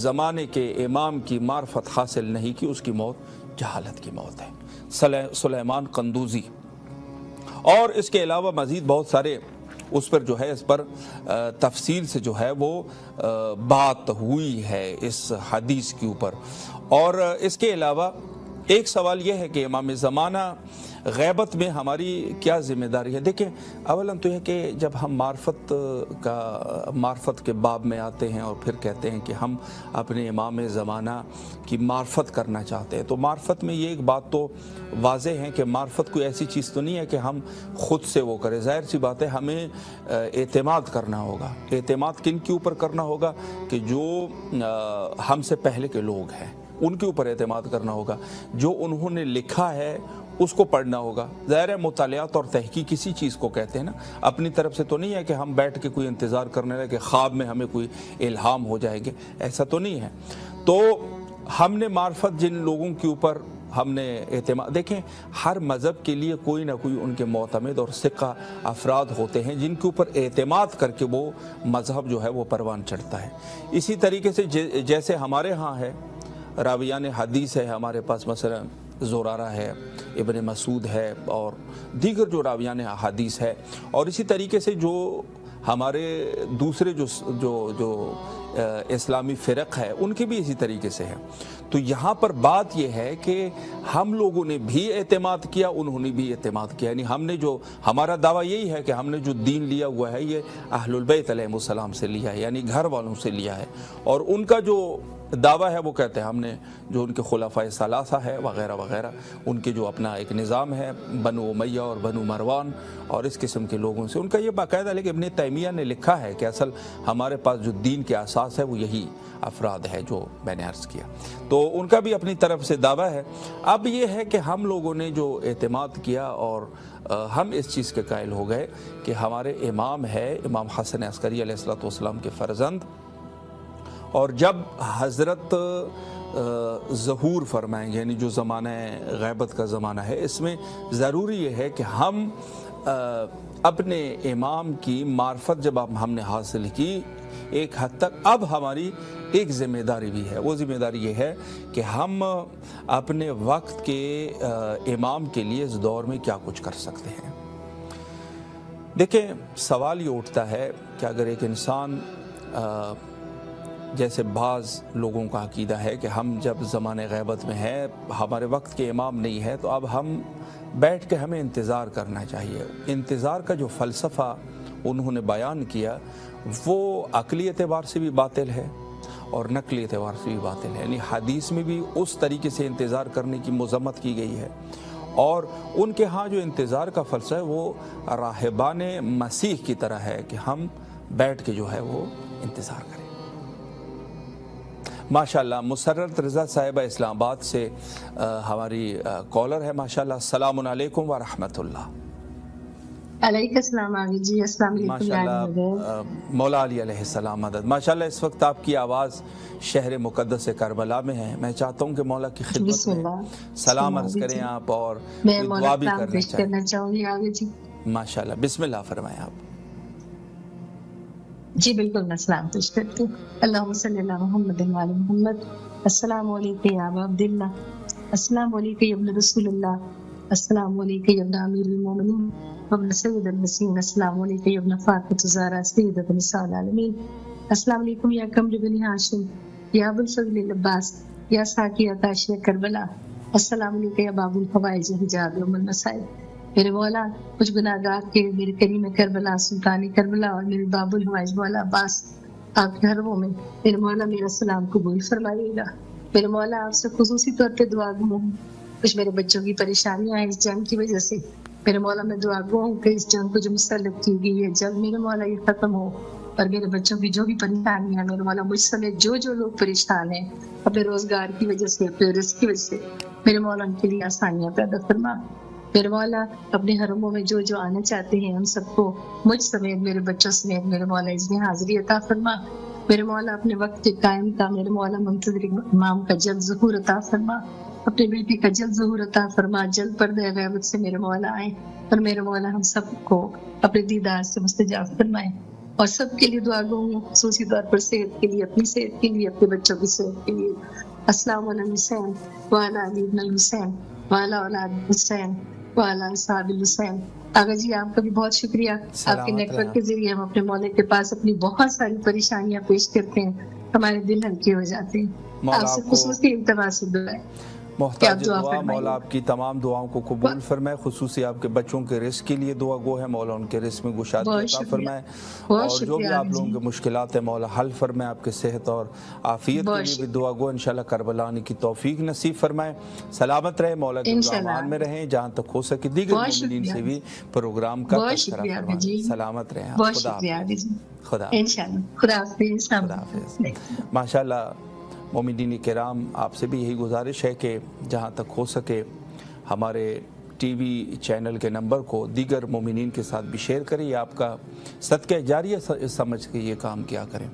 زمانے کے امام کی معرفت حاصل نہیں کی اس کی موت جہالت کی موت ہے، سلیمان قندوزی۔ اور اس کے علاوہ مزید بہت سارے اس پر جو ہے اس پر تفصیل سے جو ہے وہ بات ہوئی ہے اس حدیث کے اوپر۔ اور اس کے علاوہ ایک سوال یہ ہے کہ امام زمانہ غیبت میں ہماری کیا ذمہ داری ہے؟ دیکھیں، اولاً تو یہ کہ جب ہم معرفت کے باب میں آتے ہیں اور پھر کہتے ہیں کہ ہم اپنے امام زمانہ کی معرفت کرنا چاہتے ہیں، تو معرفت میں یہ ایک بات تو واضح ہے کہ معرفت کوئی ایسی چیز تو نہیں ہے کہ ہم خود سے وہ کریں، ظاہر سی بات ہے ہمیں اعتماد کرنا ہوگا۔ اعتماد کن کے اوپر کرنا ہوگا؟ کہ جو ہم سے پہلے کے لوگ ہیں ان کے اوپر اعتماد کرنا ہوگا، جو انہوں نے لکھا ہے اس کو پڑھنا ہوگا۔ ظاہر مطالعات اور تحقیق کسی چیز کو کہتے ہیں نا، اپنی طرف سے تو نہیں ہے کہ ہم بیٹھ کے کوئی انتظار کرنے لگے کہ خواب میں ہمیں کوئی الہام ہو جائیں گے، ایسا تو نہیں ہے۔ تو ہم نے معرفت جن لوگوں کے اوپر ہم نے اعتماد، دیکھیں ہر مذہب کے لیے کوئی نہ کوئی ان کے معتمد اور ثقہ افراد ہوتے ہیں جن کے اوپر اعتماد کر کے وہ مذہب جو ہے وہ پروان چڑھتا ہے۔ اسی طریقے سے جیسے ہمارے ہاں ہے راویان حدیث ہے، ہمارے پاس مثلا زرارہ ہے، ابن مسعود ہے، اور دیگر جو راویان حدیث ہے، اور اسی طریقے سے جو ہمارے دوسرے جو اسلامی فرق ہے ان کے بھی اسی طریقے سے ہے۔ تو یہاں پر بات یہ ہے کہ ہم لوگوں نے بھی اعتماد کیا، انہوں نے بھی اعتماد کیا، یعنی ہم نے جو ہمارا دعویٰ یہی ہے کہ ہم نے جو دین لیا ہوا ہے یہ اہل البیت علیہ السلام سے لیا ہے، یعنی گھر والوں سے لیا ہے، اور ان کا جو دعویٰ ہے وہ کہتے ہیں ہم نے جو ان کے خلفائے ثلاثہ ہے وغیرہ وغیرہ، ان کے جو اپنا ایک نظام ہے بنو امیہ اور بنو مروان اور اس قسم کے لوگوں سے، ان کا یہ باقاعدہ، لیکن ابن تیمیہ نے لکھا ہے کہ اصل ہمارے پاس جو دین کے اساس ہے وہ یہی افراد ہے جو میں نے عرض کیا، تو ان کا بھی اپنی طرف سے دعویٰ ہے۔ اب یہ ہے کہ ہم لوگوں نے جو اعتماد کیا اور ہم اس چیز کے قائل ہو گئے کہ ہمارے امام ہے امام حسن عسکری علیہ السلام کے فرزند، اور جب حضرت ظہور فرمائیں گے، یعنی جو زمانہ غیبت کا زمانہ ہے، اس میں ضروری یہ ہے کہ ہم اپنے امام کی معرفت جب ہم نے حاصل کی ایک حد تک، اب ہماری ایک ذمہ داری بھی ہے، وہ ذمہ داری یہ ہے کہ ہم اپنے وقت کے امام کے لیے اس دور میں کیا کچھ کر سکتے ہیں۔ دیکھیں، سوال یہ اٹھتا ہے کہ اگر ایک انسان جیسے بعض لوگوں کا عقیدہ ہے کہ ہم جب زمانہ غیبت میں ہیں، ہمارے وقت کے امام نہیں ہے، تو اب ہم بیٹھ کے ہمیں انتظار کرنا چاہیے۔ انتظار کا جو فلسفہ انہوں نے بیان کیا وہ عقلی اعتبار سے بھی باطل ہے اور نقلی اعتبار سے بھی باطل ہے، یعنی حدیث میں بھی اس طریقے سے انتظار کرنے کی مذمت کی گئی ہے، اور ان کے ہاں جو انتظار کا فلسفہ ہے وہ راہبان مسیح کی طرح ہے کہ ہم بیٹھ کے جو ہے وہ انتظار کریں۔ ماشاءاللہ مسرت رضا صاحبہ اسلام آباد سے ہماری کالر ہے، ماشاءاللہ۔ السلام علیکم ورحمۃ اللہ۔ علیکم السلام آگے جی. السلام علیکم. ماشاءاللہ مولا علی علیہ السلام مدد. ماشاءاللہ اس وقت آپ کی آواز شہر مقدس کربلا میں ہے. میں چاہتا ہوں کہ مولا کی خدمت میں سلام عرض کریں آپ اور دعا بھی کرنا چاہوں گی آگے جی. ماشاءاللہ بسم اللہ فرمائیں آپ. جی بالکل میں سلام پیش کرتی ہوں. اللہم صلی اللہ محمد و علی محمد. السلام علیکم یا ابا عبداللہ. السلام علیکم یا ابن رسول اللہ. السلام علیکم یا ابن امیر المومنین ابن سید المسین. السلام علیکم یا ابن فاطمۃ الزہرا سیدۃ نساء العالمین. السلام علیکم یا قمر بن ہاشم یا ابو الفضل العباس یا ساقی عطاشیہ کربلا. السلام علیکم یا باب الحوائج حجاب ام المسائل. میرے مولا کچھ گناہگار کے میرے کریم کربلا سلطانی کربلا اور میرے باب الحوائج مولا عباس آپ کے حرموں میں میرے مولا میرا سلام قبول فرمائیے گا. میرے مولا آپ سے خصوصی طور پہ دعا گو ہوں. کچھ میرے بچوں کی پریشانیاں ہیں اس جنگ کی وجہ سے. میرے مولا میں دعا گو ہوں کہ اس جنگ کو جو مسلط کی گئی ہے جنگ میرے مولا یہ ختم ہو. اور میرے بچوں کی جو بھی پریشانیاں ہیں میرے مولا مجھ سمیت جو لوگ پریشان ہیں اپنے روزگار کی وجہ سے اپنے رزق کی وجہ سے میرے مولا ان کے لیے آسانیاں پیدا فرما. میرے مولا اپنے حرموں میں جو آنا چاہتے ہیں ان سب کو مجھ سمیت میرے بچوں سمیت میرے مولا اس میں حاضری عطا فرما. میرے مولا اپنے وقت کے قائم کا میرے مولا منتظر امام کا جلد ظہور عطا فرما. اپنے بیٹی کا جلد ظہور عطا فرما. جلد پردہ غیبت سے میرے مولا آئیں اور میرے مولا ہم سب کو اپنے دیدار سے مستجاب فرمائیں. اور سب کے لیے دعا گو ہوں خصوصی طور پر صحت کے لیے اپنی صحت کے لیے اپنے بچوں کی صحت کے لیے. السلام علیکم حسین وعلی علی ابن الحسین وعلی اولاد حسین وعلی اصحاب الحسین. آغا جی آپ کا بھی بہت شکریہ. آپ کے نیٹ ورک کے ذریعے ہم اپنے مولا کے پاس اپنی بہت ساری پریشانیاں پیش کرتے ہیں. ہمارے دل ہلکے ہو جاتے ہیں. آپ سے خصوصی التماس دعا ہے. محتاج دعا مولا آپ کی تمام دعاؤں کو قبول فرمائے. خصوصی آپ کے بچوں کے رزق کے لیے دعا گو ہے مولا ان کے رزق میں گشادگی عطا فرمائے. اور جو بھی آپ لوگوں کے مشکلات ہیں مولا حل فرمائے. آپ کے صحت اور عافیت کے لیے بھی دعا گو انشاءاللہ کربلا آنے کی توفیق نصیب فرمائے. سلامت رہے مولا کے امان میں رہیں جہاں تک ہو سکے. دیگر مومنین سے بھی پروگرام کا تذکرہ فرمائے. سلامت رہیں. خدا حافظ. ماشاءاللہ مومنین کرام آپ سے بھی یہی گزارش ہے کہ جہاں تک ہو سکے ہمارے ٹی وی چینل کے نمبر کو دیگر مومنین کے ساتھ بھی شیئر کریں. یہ آپ کا صدقہ جاریہ سمجھ کے یہ کام کیا کریں.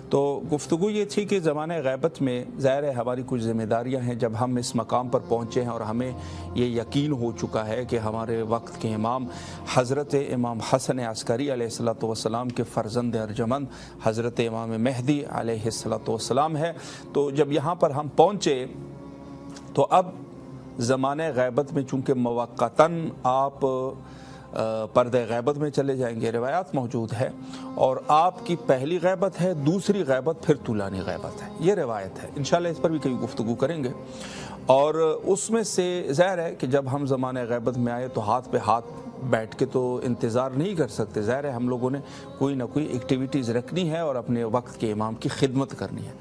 تو گفتگو یہ تھی کہ زمانہ غیبت میں ظاہر ہے ہماری کچھ ذمہ داریاں ہیں. جب ہم اس مقام پر پہنچے ہیں اور ہمیں یہ یقین ہو چکا ہے کہ ہمارے وقت کے امام حضرت امام حسن عسکری علیہ الصلوۃ والسلام کے فرزند ارجمند حضرت امام مہدی علیہ الصلوۃ والسلام ہے. تو جب یہاں پر ہم پہنچے تو اب زمانہ غیبت میں چونکہ موقتاً آپ پردہ غیبت میں چلے جائیں گے. روایات موجود ہے اور آپ کی پہلی غیبت ہے, دوسری غیبت پھر طولانی غیبت ہے. یہ روایت ہے. انشاءاللہ اس پر بھی کئی گفتگو کریں گے. اور اس میں سے ظاہر ہے کہ جب ہم زمانہ غیبت میں آئے تو ہاتھ پہ ہاتھ بیٹھ کے تو انتظار نہیں کر سکتے. ظاہر ہے ہم لوگوں نے کوئی نہ کوئی ایکٹیویٹیز رکھنی ہے اور اپنے وقت کے امام کی خدمت کرنی ہے.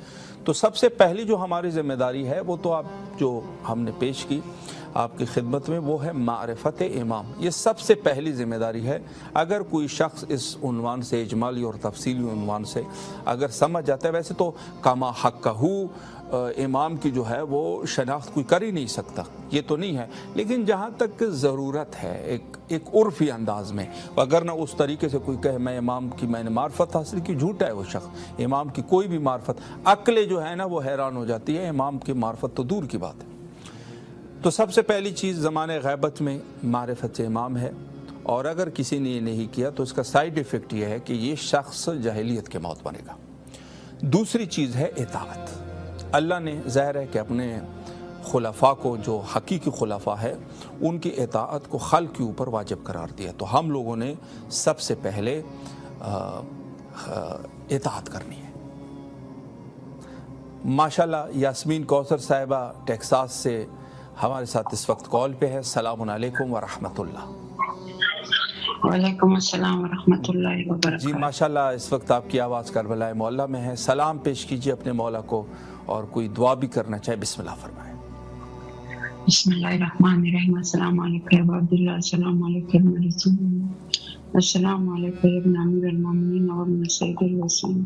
تو سب سے پہلی جو ہماری ذمہ داری ہے وہ تو آپ جو ہم نے پیش کی آپ کی خدمت میں وہ ہے معرفت امام. یہ سب سے پہلی ذمہ داری ہے. اگر کوئی شخص اس عنوان سے اجمالی اور تفصیلی عنوان سے اگر سمجھ جاتا ہے, ویسے تو کما حقہ امام کی جو ہے وہ شناخت کوئی کر ہی نہیں سکتا, یہ تو نہیں ہے. لیکن جہاں تک ضرورت ہے ایک عرفی انداز میں, اگر نہ اس طریقے سے کوئی کہے میں امام کی میں نے معرفت حاصل کی, جھوٹا ہے وہ شخص. امام کی کوئی بھی معرفت, عقل جو ہے نا وہ حیران ہو جاتی ہے. امام کی معرفت تو دور کی بات ہے. تو سب سے پہلی چیز زمانہ غیبت میں معرفت امام ہے. اور اگر کسی نے یہ نہیں کیا تو اس کا سائیڈ ایفیکٹ یہ ہے کہ یہ شخص جاہلیت کے موت بنے گا. دوسری چیز ہے اطاعت. اللہ نے ظاہر ہے کہ اپنے خلفاء کو, جو حقیقی خلفاء ہے, ان کی اطاعت کو خلق کے اوپر واجب قرار دیا. تو ہم لوگوں نے سب سے پہلے اطاعت کرنی ہے. ماشاءاللہ یاسمین کوثر صاحبہ ٹیکساس سے ہمارے ساتھ اس وقت کال پہ ہے. السلام علیکم ورحمۃ اللہ. وعلیکم السلام ورحمۃ اللہ وبرکاتہ. جی ماشاءاللہ اس وقت آپ کی آواز کربلا معلیٰ میں ہے. سلام پیش کیجیے اپنے مولا کو اور کوئی دعا بھی کرنا چاہے بسم اللہ فرمائیں. بسم اللہ الرحمن الرحیم. السلام علیکم ابا عبداللہ. السلام علیکم رسول اللہ. السلام علیکم ابن امیر المومنین اور ابن سید الوسیم.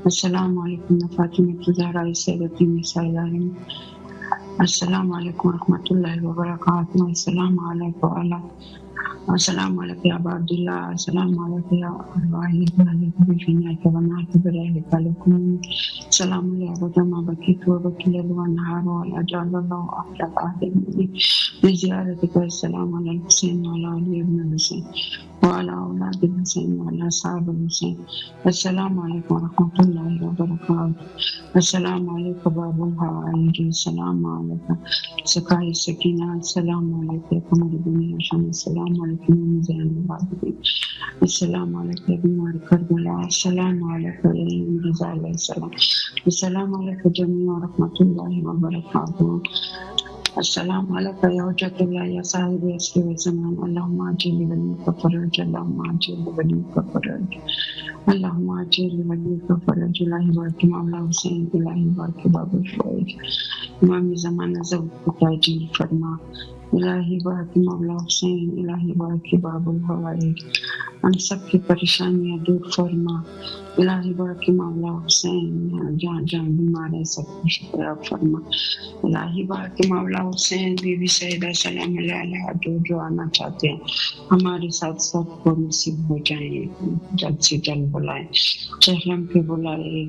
السلام علیکم فاطمۃ الزہرا سیدۃ نساء العالمین. السلام علیکم ورحمۃ اللہ وبرکاتہ. السلام علیکم وعلی السلام علیکم یا ابا عبداللہ، السلام علیکم یا ارواح الجنات والناس برحمتک علیکم، السلام علیکم ما بقیت وبقی النهار ولا جعل الله احد احد بزیارتک، السلام علی الحسین وعلی علی ابن الحسین وعلى أولاد الحسين وعلى أصحاب الحسين. السلام عليكم ورحمة الله وبركاته. السلام عليكم باب الحوائج، السلام عليكم سقاء السكينة، السلام عليكم قمر الدنيا شمس، السلام عليكم ميزان العابدين، السلام عليكم بنور كربلاء، السلام عليكم يا رضا عليه السلام، السلام عليكم جميع ورحمة الله وبركاته. السلام علیکم یا حجت اللہ یا صاحب عصر و زمان، اللہم عجل ولیک فرج، اللہم عجل ولیک فرج، اللہم عجل ولیک فرج. الہی بارک مولا حسین، الہی بارک باب الفوج، امام زمانہ ذوق کو تعجیل فرما. الہی بارک مولا حسین، الہی بارک باب الحوائج، ہم سب کی پریشانیاں دور فرما. الہی بارک مولا حسین، جہاں جہاں بیمار ہے سب کو شفا فرما. الہی بارک مولا حسین، بی بی سیدہ سلام اللہ علیہ جو آنا چاہتے ہیں ہمارے ساتھ سب کو نصیب ہو جائیں، جلد سے جلد بلائیں، چہلم پہ بلائے،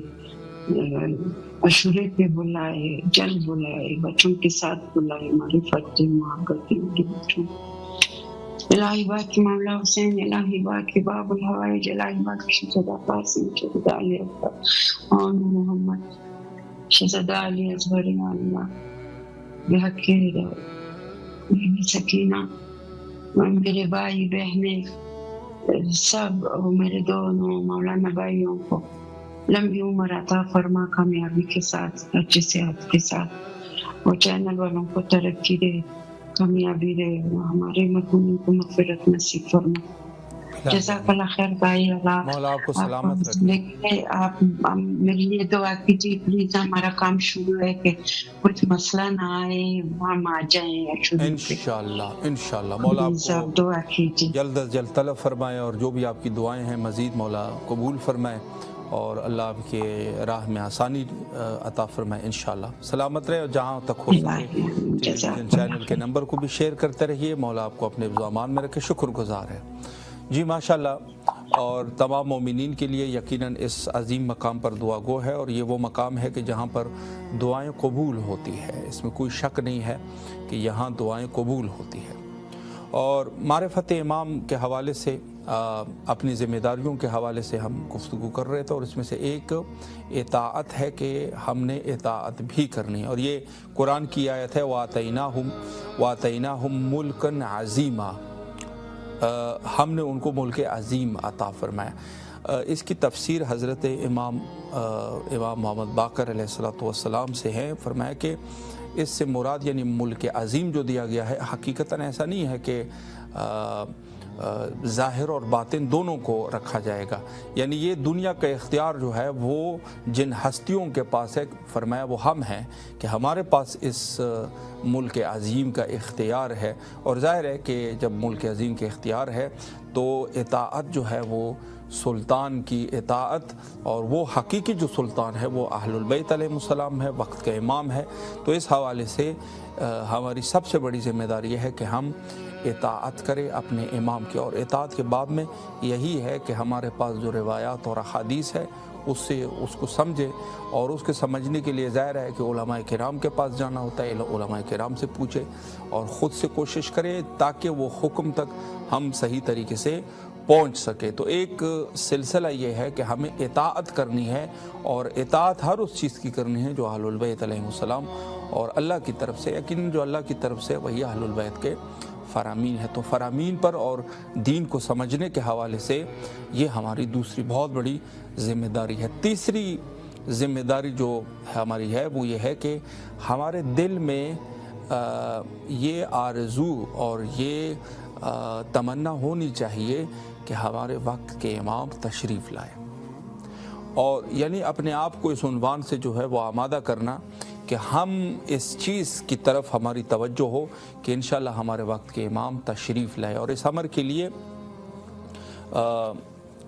عشورے پہ بلائے، جلد بلائے، بچوں کے ساتھ بلائے، ہماری فتح محبت بچوں. الہی بارک مولا حسین، الہی بارک باب الحوائج، الہی بارک شہزادہ قاسم، شہزادہ علی اکبر اور محمد، شہزادہ علی اصغر اللہ بحق سکینہ، میرے بھائی بہنیں سب، میرے دونوں مولانا بھائیوں کو لمبی عمر عطا فرما، کامیابی کے ساتھ، اچھی صحت کے ساتھ، اور چینل والوں کو ترقی دے، کامیابی دے، ہمارے مرحومین کو مغفرت نصیب فرما. جزاک اللہ خیر بھائی، اللہ مولا آپ کو سلامت رکھے. آپ میرے لیے دعا کیجیے پلیز. ہمارا کام شروع ہے کہ کچھ مسئلہ نہ آئے، ہم آ جائیں انشاءاللہ انشاءاللہ. مولا آپ کو دعا کیجیے، جلد از جلد طلب فرمائے، اور جو بھی آپ کی دعائیں ہیں مزید مولا قبول فرمائے، اور اللہ آپ کے راہ میں آسانی عطا فرمائے انشاءاللہ. سلامت رہے، اور جہاں تک ہو سکے ٹیلی ویژن چینل کے نمبر کو بھی شیئر کرتے رہیے. مولا آپ کو اپنے امان میں رکھے. شکر گزار ہے جی ماشاءاللہ. اور تمام مومنین کے لیے یقیناً اس عظیم مقام پر دعا گو ہے، اور یہ وہ مقام ہے کہ جہاں پر دعائیں قبول ہوتی ہے. اس میں کوئی شک نہیں ہے کہ یہاں دعائیں قبول ہوتی ہے. اور معرفت امام کے حوالے سے، اپنی ذمہ داریوں کے حوالے سے ہم گفتگو کر رہے تھے، اور اس میں سے ایک اطاعت ہے کہ ہم نے اطاعت بھی کرنی ہے. اور یہ قرآن کی آیت ہے، وَآتَيْنَاهُمْ مُلْكًا عَظِيمًا، ہم نے ان کو ملک عظیم عطا فرمایا. اس کی تفسیر حضرت امام محمد باقر علیہ السلام سے ہے. فرمایا کہ اس سے مراد یعنی ملک عظیم جو دیا گیا ہے، حقیقتاً ایسا نہیں ہے کہ ظاہر اور باطن دونوں کو رکھا جائے گا. یعنی یہ دنیا کا اختیار جو ہے وہ جن ہستیوں کے پاس ہے، فرمایا وہ ہم ہیں کہ ہمارے پاس اس ملک عظیم کا اختیار ہے. اور ظاہر ہے کہ جب ملک عظیم کے اختیار ہے تو اطاعت جو ہے وہ سلطان کی اطاعت، اور وہ حقیقی جو سلطان ہے وہ اہل البیت علیہ السلام ہے، وقت کا امام ہے. تو اس حوالے سے ہماری سب سے بڑی ذمہ داری یہ ہے کہ ہم اطاعت کریں اپنے امام کی. اور اطاعت کے بعد میں یہی ہے کہ ہمارے پاس جو روایات اور احادیث ہے اس سے اس کو سمجھے، اور اس کے سمجھنے کے لیے ظاہر ہے کہ علماء کرام کے پاس جانا ہوتا ہے، علماء کرام سے پوچھے اور خود سے کوشش کرے تاکہ وہ حکم تک ہم صحیح طریقے سے پہنچ سکے. تو ایک سلسلہ یہ ہے کہ ہمیں اطاعت کرنی ہے، اور اطاعت ہر اس چیز کی کرنی ہے جو اہل البیت علیہ السلام اور اللہ کی طرف سے، یقیناً جو اللہ کی طرف سے وہی اہل البیت کے فرامین ہے. تو فرامین پر اور دین کو سمجھنے کے حوالے سے یہ ہماری دوسری بہت بڑی ذمہ داری ہے. تیسری ذمہ داری جو ہماری ہے وہ یہ ہے کہ ہمارے دل میں یہ آرزو اور یہ تمنا ہونی چاہیے کہ ہمارے وقت کے امام تشریف لائے، اور یعنی اپنے آپ کو اس عنوان سے جو ہے وہ آمادہ کرنا کہ ہم اس چیز کی طرف ہماری توجہ ہو کہ انشاءاللہ ہمارے وقت کے امام تشریف لائے. اور اس امر کے لیے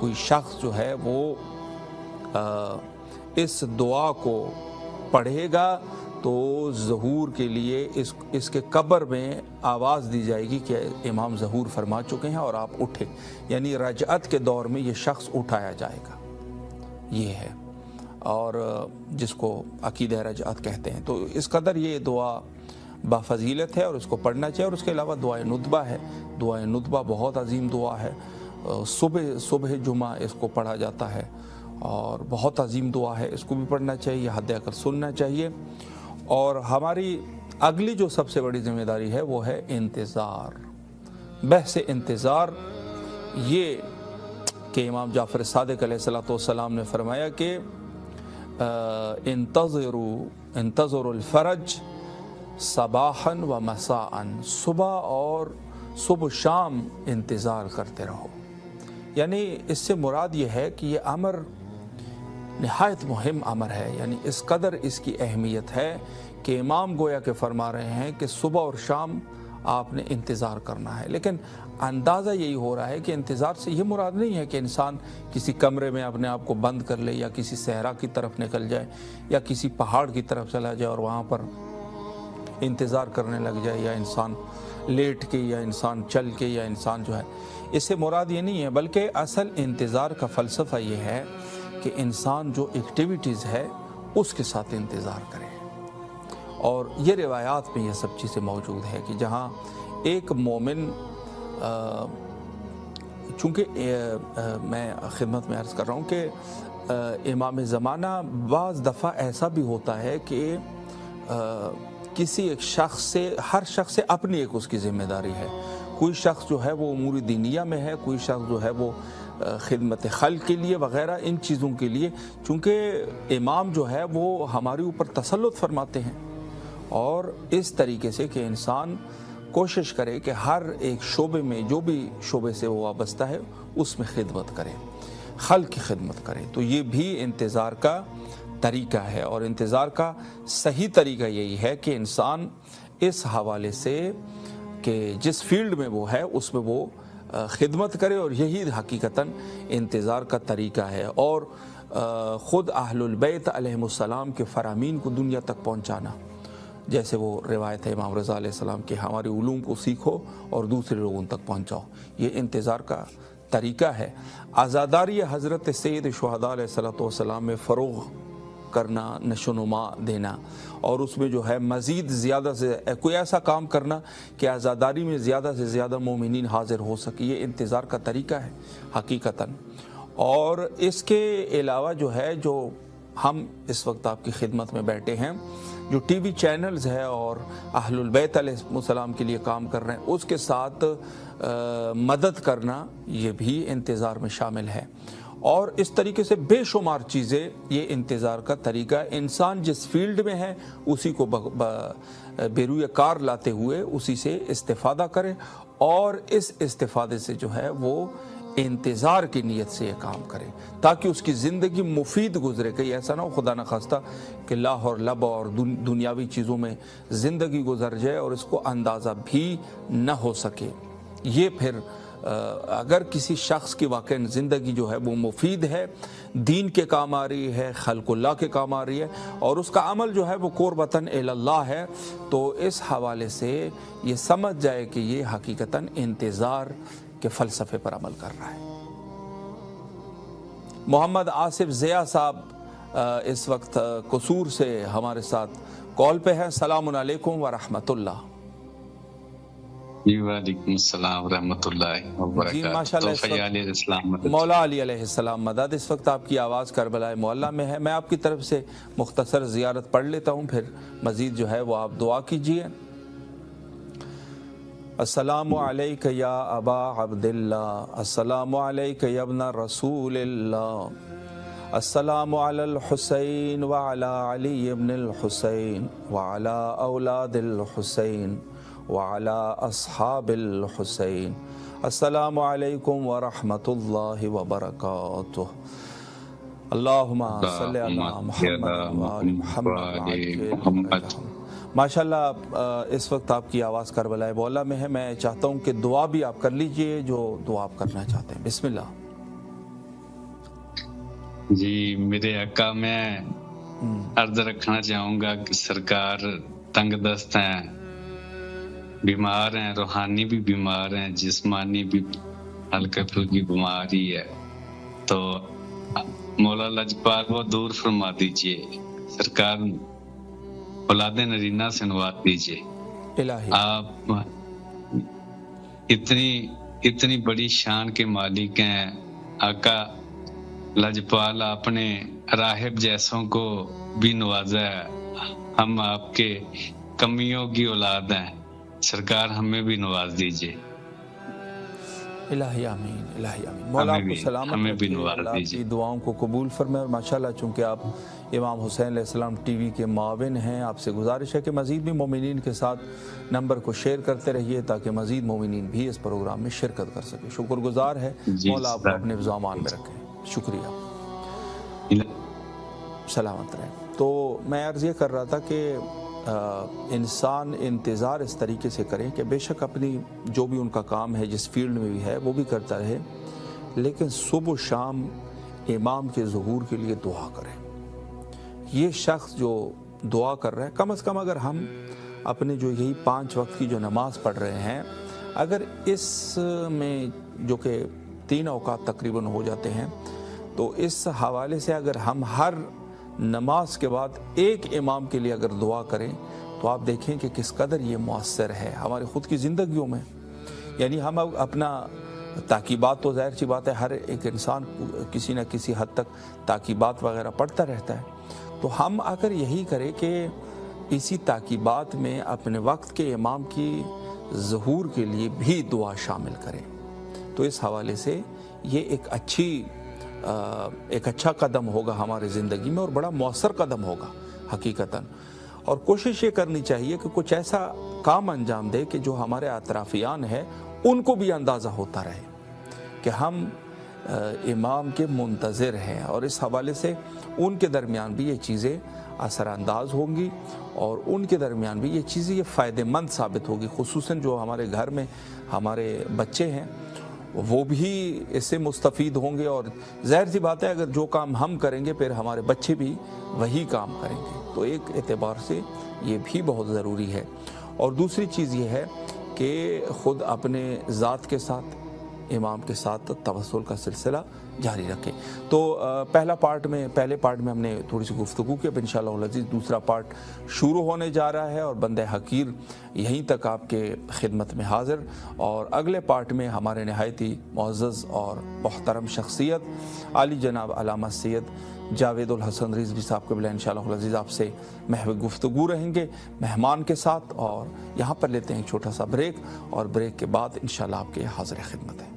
کوئی شخص جو ہے وہ اس دعا کو پڑھے گا تو ظہور کے لیے اس کے قبر میں آواز دی جائے گی کہ امام ظہور فرما چکے ہیں اور آپ اٹھے، یعنی رجعت کے دور میں یہ شخص اٹھایا جائے گا، یہ ہے، اور جس کو عقیدہ رجعت کہتے ہیں۔ تو اس قدر یہ دعا بافضیلت ہے اور اس کو پڑھنا چاہیے۔ اور اس کے علاوہ دعائے ندبہ ہے، دعائے ندبہ بہت عظیم دعا ہے، صبح جمعہ اس کو پڑھا جاتا ہے اور بہت عظیم دعا ہے، اس کو بھی پڑھنا چاہیے، حد اقل سننا چاہیے۔ اور ہماری اگلی جو سب سے بڑی ذمہ داری ہے وہ ہے انتظار، بحث انتظار، یہ کہ امام جعفر صادق علیہ السلام نے فرمایا کہ انتظروا الفرج صباحا و مساء، صبح و شام انتظار کرتے رہو۔ یعنی اس سے مراد یہ ہے کہ یہ امر نہایت مہم امر ہے، یعنی اس قدر اس کی اہمیت ہے کہ امام گویا کہ فرما رہے ہیں کہ صبح اور شام آپ نے انتظار کرنا ہے۔ لیکن اندازہ یہی ہو رہا ہے کہ انتظار سے یہ مراد نہیں ہے کہ انسان کسی کمرے میں اپنے آپ کو بند کر لے یا کسی صحرا کی طرف نکل جائے یا کسی پہاڑ کی طرف چلا جائے اور وہاں پر انتظار کرنے لگ جائے، یا انسان لیٹ کے یا انسان چل کے یا انسان جو ہے، اس سے مراد یہ نہیں ہے، بلکہ اصل انتظار کا فلسفہ یہ ہے کہ انسان جو ایکٹیویٹیز ہے اس کے ساتھ انتظار کرے۔ اور یہ روایات میں یہ سب چیزیں موجود ہے کہ جہاں ایک مومن، چونکہ میں خدمت میں عرض کر رہا ہوں کہ امام زمانہ بعض دفعہ ایسا بھی ہوتا ہے کہ کسی ایک شخص سے، ہر شخص سے اپنی ایک اس کی ذمہ داری ہے۔ کوئی شخص جو ہے وہ امور دینیہ میں ہے، کوئی شخص جو ہے وہ خدمت خلق کے لیے وغیرہ ان چیزوں کے لیے، چونکہ امام جو ہے وہ ہمارے اوپر تسلط فرماتے ہیں، اور اس طریقے سے کہ انسان کوشش کرے کہ ہر ایک شعبے میں، جو بھی شعبے سے وہ وابستہ ہے، اس میں خدمت کرے، خلق کی خدمت کرے۔ تو یہ بھی انتظار کا طریقہ ہے، اور انتظار کا صحیح طریقہ یہی ہے کہ انسان اس حوالے سے کہ جس فیلڈ میں وہ ہے اس میں وہ خدمت کرے، اور یہی حقیقتاً انتظار کا طریقہ ہے۔ اور خود اہل البیت علیہم السلام کے فرامین کو دنیا تک پہنچانا، جیسے وہ روایت ہے امام رضا علیہ السلام کہ ہمارے علوم کو سیکھو اور دوسرے لوگوں تک پہنچاؤ، یہ انتظار کا طریقہ ہے۔ عزاداری حضرت سید شہداء علیہ السلام میں فروغ کرنا، نشو و نما دینا، اور اس میں جو ہے مزید زیادہ سے کوئی ایسا کام کرنا کہ عزاداری میں زیادہ سے زیادہ مومنین حاضر ہو سکے، یہ انتظار کا طریقہ ہے حقیقتاً۔ اور اس کے علاوہ جو ہے، جو ہم اس وقت آپ کی خدمت میں بیٹھے ہیں، جو ٹی وی چینلز ہے اور اہل البیت علیہ السلام کے لیے کام کر رہے ہیں، اس کے ساتھ مدد کرنا یہ بھی انتظار میں شامل ہے۔ اور اس طریقے سے بے شمار چیزیں یہ انتظار کا طریقہ ہے۔ انسان جس فیلڈ میں ہے اسی کو بیروئے کار لاتے ہوئے اسی سے استفادہ کرے، اور اس استفادے سے جو ہے وہ انتظار کی نیت سے یہ کام کرے، تاکہ اس کی زندگی مفید گزرے۔ کہ ایسا نہ ہو خدا نخواستہ کہ لاہ اور لب اور دنیاوی چیزوں میں زندگی گزر جائے اور اس کو اندازہ بھی نہ ہو سکے۔ یہ پھر اگر کسی شخص کی واقع زندگی جو ہے وہ مفید ہے، دین کے کام آ رہی ہے، خلق اللہ کے کام آ رہی ہے، اور اس کا عمل جو ہے وہ قربتاً الی اللہ ہے، تو اس حوالے سے یہ سمجھ جائے کہ یہ حقیقتاً انتظار کے فلسفے پر عمل کر رہا ہے۔ محمد آصف ضیاء صاحب اس وقت قصور سے ہمارے ساتھ کال پہ ہیں۔ السلام علیکم ورحمۃ اللہ۔ جی وعلیکم السلام ورحمۃ اللہ وبرکاتہ۔ جی ماشاءاللہ، مولا علی علیہ السلام مدد۔ اس وقت آپ کی آواز کربلا معلیٰ میں ہے۔ میں آپ کی طرف سے مختصر زیارت پڑھ لیتا ہوں، پھر مزید جو ہے وہ آپ دعا کیجئے۔ السلام علیک یا ابا عبداللہ، السلام علیک یا ابن رسول اللہ، السلام علی الحسین وعلی علی ابن الحسین وعلی اولاد الحسین وعلی اصحاب الحسین، السلام علیکم ورحمۃ اللہ وبرکاتہ۔ اللہم صلی علی محمد وآل محمد۔ ماشاءاللہ اس وقت آپ کی آواز کربلا معلیٰ میں ہے۔ میں چاہتا ہوں کہ دعا بھی آپ کر لیجئے جو دعا آپ کرنا چاہتے ہیں۔ بسم اللہ۔ جی میرے آقا، میں عرض رکھنا چاہوں گا کہ سرکار تنگ دست ہیں، بیمار ہیں، روحانی بھی بیمار ہیں، جسمانی بھی ہلکا پھلکی بیماری ہے، تو مولا لجپال وہ دور فرما دیجئے، سرکار اولاد نرینہ سے نواز دیجئے۔ الہی آپ اتنی بڑی شان کے مالک ہیں آقا لجپال، آپ نے راہب جیسوں کو بھی نوازا ہے، ہم آپ کے کمیوں کی اولاد ہیں، سرکار ہمیں بھی نواز دیجئے۔ الہی آمین، الہی آمین۔ مولا آپ کو سلامت ہمیں بھی رکھے، نواز اللہ آپ دیجئے۔ کی دعاؤں کو قبول فرمائے، اور ماشاءاللہ چونکہ آپ امام حسین علیہ السلام ٹی وی کے معاون ہیں، آپ سے گزارش ہے کہ مزید بھی مومنین کے ساتھ نمبر کو شیئر کرتے رہیے تاکہ مزید مومنین بھی اس پروگرام میں شرکت کر سکے۔ شکر گزار ہے، مولا آپ کو اپنے حفظ و امان میں رکھے، شکریہ، سلامت رہیں۔ تو میں عرض یہ کر رہا تھا کہ انسان انتظار اس طریقے سے کریں کہ بے شک اپنی جو بھی ان کا کام ہے، جس فیلڈ میں بھی ہے، وہ بھی کرتا رہے، لیکن صبح و شام امام کے ظہور کے لیے دعا کریں۔ یہ شخص جو دعا کر رہا ہے، کم از کم اگر ہم اپنے جو یہی 5 وقت کی جو نماز پڑھ رہے ہیں، اگر اس میں جو کہ 3 اوقات تقریباً ہو جاتے ہیں، تو اس حوالے سے اگر ہم ہر نماز کے بعد ایک امام کے لیے اگر دعا کریں تو آپ دیکھیں کہ کس قدر یہ مؤثر ہے ہماری خود کی زندگیوں میں۔ یعنی ہم اپنا تاکیبات، تو ظاہر سی بات ہے ہر ایک انسان کسی نہ کسی حد تک تاکیبات وغیرہ پڑھتا رہتا ہے، تو ہم اگر یہی کریں کہ اسی تاکیبات میں اپنے وقت کے امام کی ظہور کے لیے بھی دعا شامل کریں، تو اس حوالے سے یہ ایک اچھا قدم ہوگا ہماری زندگی میں، اور بڑا مؤثر قدم ہوگا حقیقتاً۔ اور کوشش یہ کرنی چاہیے کہ کچھ ایسا کام انجام دے کہ جو ہمارے اطرافیان ہیں ان کو بھی اندازہ ہوتا رہے کہ ہم امام کے منتظر ہیں، اور اس حوالے سے ان کے درمیان بھی یہ چیزیں اثر انداز ہوں گی، اور ان کے درمیان بھی یہ چیزیں یہ فائدہ مند ثابت ہوگی، خصوصاً جو ہمارے گھر میں ہمارے بچے ہیں وہ بھی اس سے مستفید ہوں گے، اور ظاہر سی بات ہے اگر جو کام ہم کریں گے پھر ہمارے بچے بھی وہی کام کریں گے، تو ایک اعتبار سے یہ بھی بہت ضروری ہے۔ اور دوسری چیز یہ ہے کہ خود اپنے ذات کے ساتھ، امام کے ساتھ توسل کا سلسلہ جاری رکھیں۔ تو پہلے پارٹ میں ہم نے تھوڑی سی گفتگو کی، اب انشاءاللہ العزیز دوسرا پارٹ شروع ہونے جا رہا ہے، اور بندہ حقیر یہیں تک آپ کے خدمت میں حاضر، اور اگلے پارٹ میں ہمارے نہایت ہی معزز اور محترم شخصیت عالی جناب علامہ سید جاوید الحسن رضوی صاحب قبلہ انشاءاللہ العزیز آپ سے محو گفتگو رہیں گے مہمان کے ساتھ، اور یہاں پر لیتے ہیں ایک چھوٹا سا بریک، اور بریک کے بعد انشاءاللہ آپ کے حاضر خدمت ہیں۔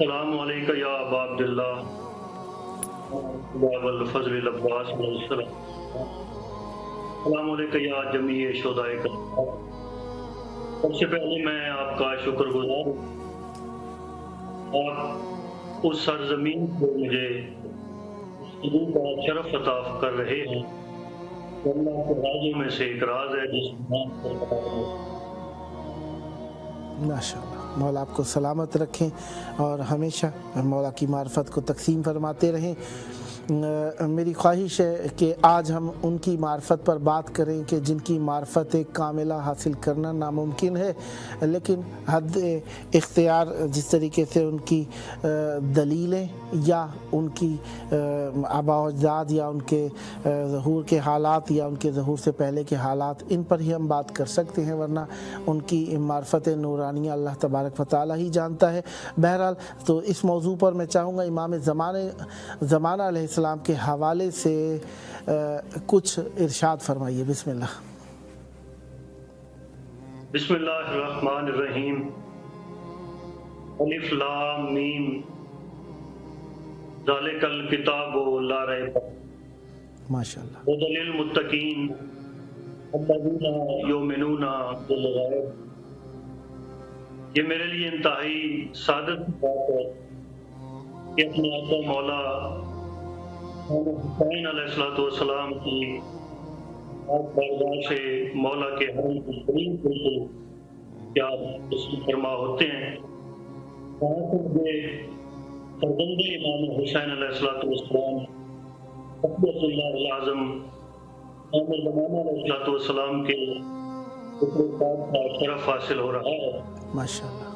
السلام علیکم یا ابا عبداللہ والفضل العباس علیہ السلام. السلام علیکم یا جمیع شہدائے کربلا. سب سے پہلے میں آپ کا شکر گزار ہوں. آپ اس سرزمین کو مجھے گفتگو کا شرف عطا کر رہے ہیں. اللہ کے رازوں میں سے ایک راز ہے جس نام پر ماشاءاللہ. مولا آپ کو سلامت رکھیں اور ہمیشہ مولا کی معرفت کو تقسیم فرماتے رہیں. میری خواہش ہے کہ آج ہم ان کی معرفت پر بات کریں کہ جن کی معرفت کاملہ حاصل کرنا ناممکن ہے، لیکن حد اختیار جس طریقے سے ان کی دلیلیں یا ان کی آباء و اجداد یا ان کے ظہور کے حالات یا ان کے ظہور سے پہلے کے حالات، ان پر ہی ہم بات کر سکتے ہیں، ورنہ ان کی معرفت نورانیہ اللہ تبارک و تعالی ہی جانتا ہے. بہرحال تو اس موضوع پر میں چاہوں گا امام زمانہ علیہ السلام کے حوالے سے کچھ ارشاد فرمائیے. بسم اللہ. بسم اللہ الرحمن الرحیم. الف لام میم ذالک الکتاب لا ریب ماشاءاللہ. ھدی للمتقین الذین یؤمنون بالغیب. یہ میرے لیے انتہائی سعادت کی بات ہے کہ اپنے آقا مولا حسین علیہ السلام کی آپ بارگاہ سے مولا کے حرم کریم کو کیا تسلیم فرما ہوتے ہیں. وہاں سے مجھے فرزند امام حسین علیہ السلام قدس اللہ اعظم امام زمانہ علیہ السلام کے کا شرف حاصل ہو رہا ہے. ماشاءاللہ.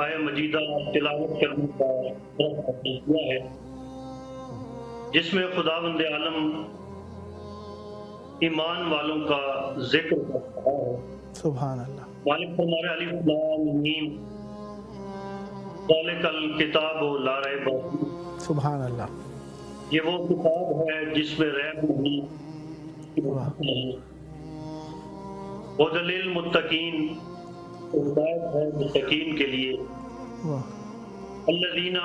آیہ مجیدہ تلاوت کرنے کا شرف حاصل کیا ہے جس میں خداوند عالم ایمان والوں کا ذکر کر رہا ہے. سبحان اللہ. مالک فرمائے الف لام میم ذالک الکتاب لا ریب. سبحان اللہ. یہ وہ کتاب ہے جس میں ریب نہیں. ھدی للمتقین، ہدایت ہے متقین کے لیے. الذین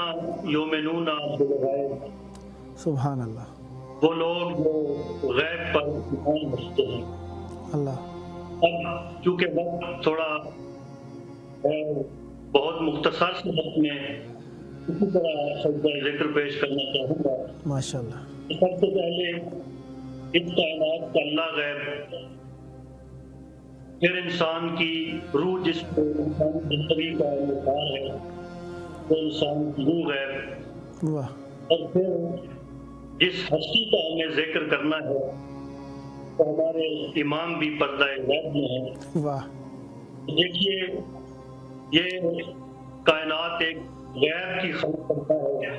یؤمنون بالغیب. سبحان اللہ. وہ لوگ جو غیب پر ایمان رکھتے ہیں. اللہ. اب چونکہ وقت تھوڑا بہت مختصر سے وقت میں اسی طرح سجدہ ذکر پیش کرنا چاہوں گا. ماشاءاللہ. سب سے پہلے اس کائنات کا اللہ غیب، پھر انسان کی روح جس کو انسان زندگی کا مقام ہے وہ انسان کی روح غیب، اور پھر جس ہستی کا ہمیں ذکر کرنا ہے تو ہمارے امام بھی پردہ غیب میں ہیں. دیکھیے یہ کائنات ایک غیب کی خلق کرتا ہے،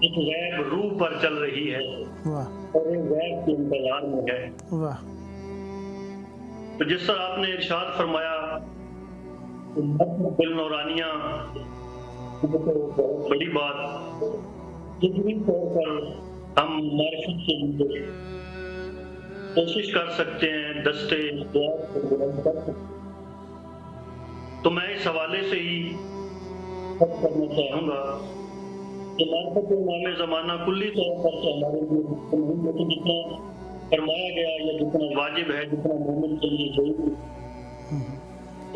ایک غیب روح پر چل رہی ہے اور ایک غیب کے انتظار میں ہے. تو جس طرح آپ نے ارشاد فرمایا بالنورانیہ بہت بڑی بات، جتنی طور پر ہم معرفت کے لیے کوشش کر سکتے ہیں، دستے دعا کو بلند کر سکتے ہیں. تو میں اس حوالے سے ہی بات کرنا چاہوں گا کہ معرفت امام زمانہ کلی طور پر ہمارے لیے لیکن جتنا فرمایا گیا یا جتنا واجب ہے، جتنا مومن کے لیے ضروری،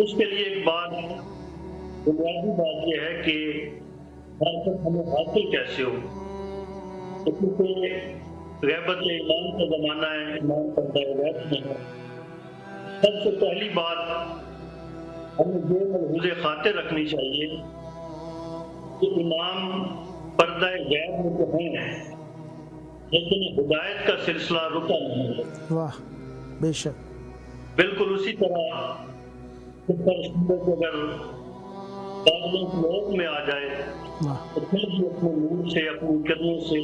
اس کے لیے ایک بات بنیادی بات یہ ہے کہ معرفت ہمیں حاصل کیسے ہو. کیونکہ غیبت ایمان کا زمانہ ہے، ایمان پردہ غیب میں ہے. سب سے پہلی بات ہمیں یہ ملحوظ خاطر رکھنی چاہیے کہ امام پردہ غیب میں تو ہیں لیکن ہدایت کا سلسلہ رکا نہیں ہے. واہ بے شک. بالکل اسی طرح اگر لوگ میں آ جائے تو پھر بھی اپنے نور سے، اپنی کرنوں سے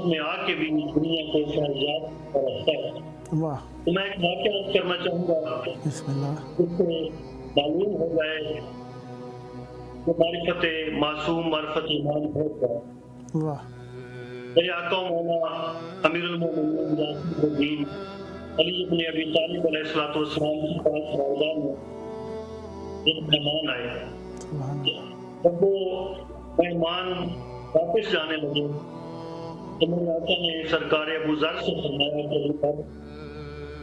میں آ کے بھی دنیا کو سہجات رکھتا ہے. تو میں ایک واقعہ کرنا چاہوں گا جس سے معلوم ہو جائے کہ معرفت معصوم، معرفت ایمان ہے کیا. میرے آقا مولا امیر المومنین یاسر الدین علی ابن ابی طالب علیہ السلام کے پاس روضہ میں ایک مہمان آئے. جب وہ مہمان واپس جانے لگے تو میرے آقا نے سرکار ابو ذر سے فرمایا کہ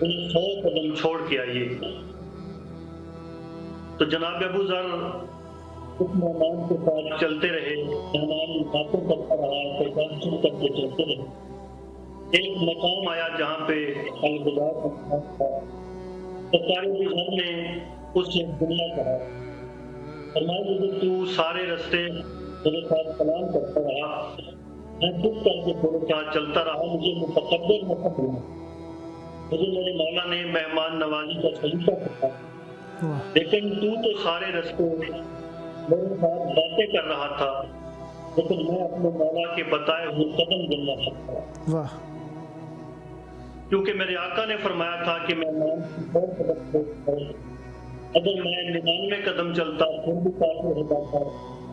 انہیں 100 قدم چھوڑ کے آئیے. تو جناب ابو ذر اس مہمان کے ساتھ چلتے رہے, مہمان باتیں کرتا رہا, پیغام سن کر کے چلتے رہے. ایک مقام آیا جہاں پہ الوداع کا خطاب تھا. سرکار ابو ذر نے اس سے دنیا کہا, فرمایا کہ تو سارے رستے میرے ساتھ کلام کرتا رہا, میں چپ کر کے تیرے ساتھ چلتا رہا, مجھے متکبر نہ بنا. مجھے میرے مولا نے مہمان نوازی کا سلیقہ سکھایا, لیکن تو سارے رستے میرے ساتھ باتیں کر رہا تھا, لیکن میں اپنے مولا کے بتائے ہوئے قدم گننا سکتا, کیونکہ میرے آقا نے فرمایا تھا کہ مہمان اگر میں 99 قدم چلتا پھر بھی کافر ہو جاتا,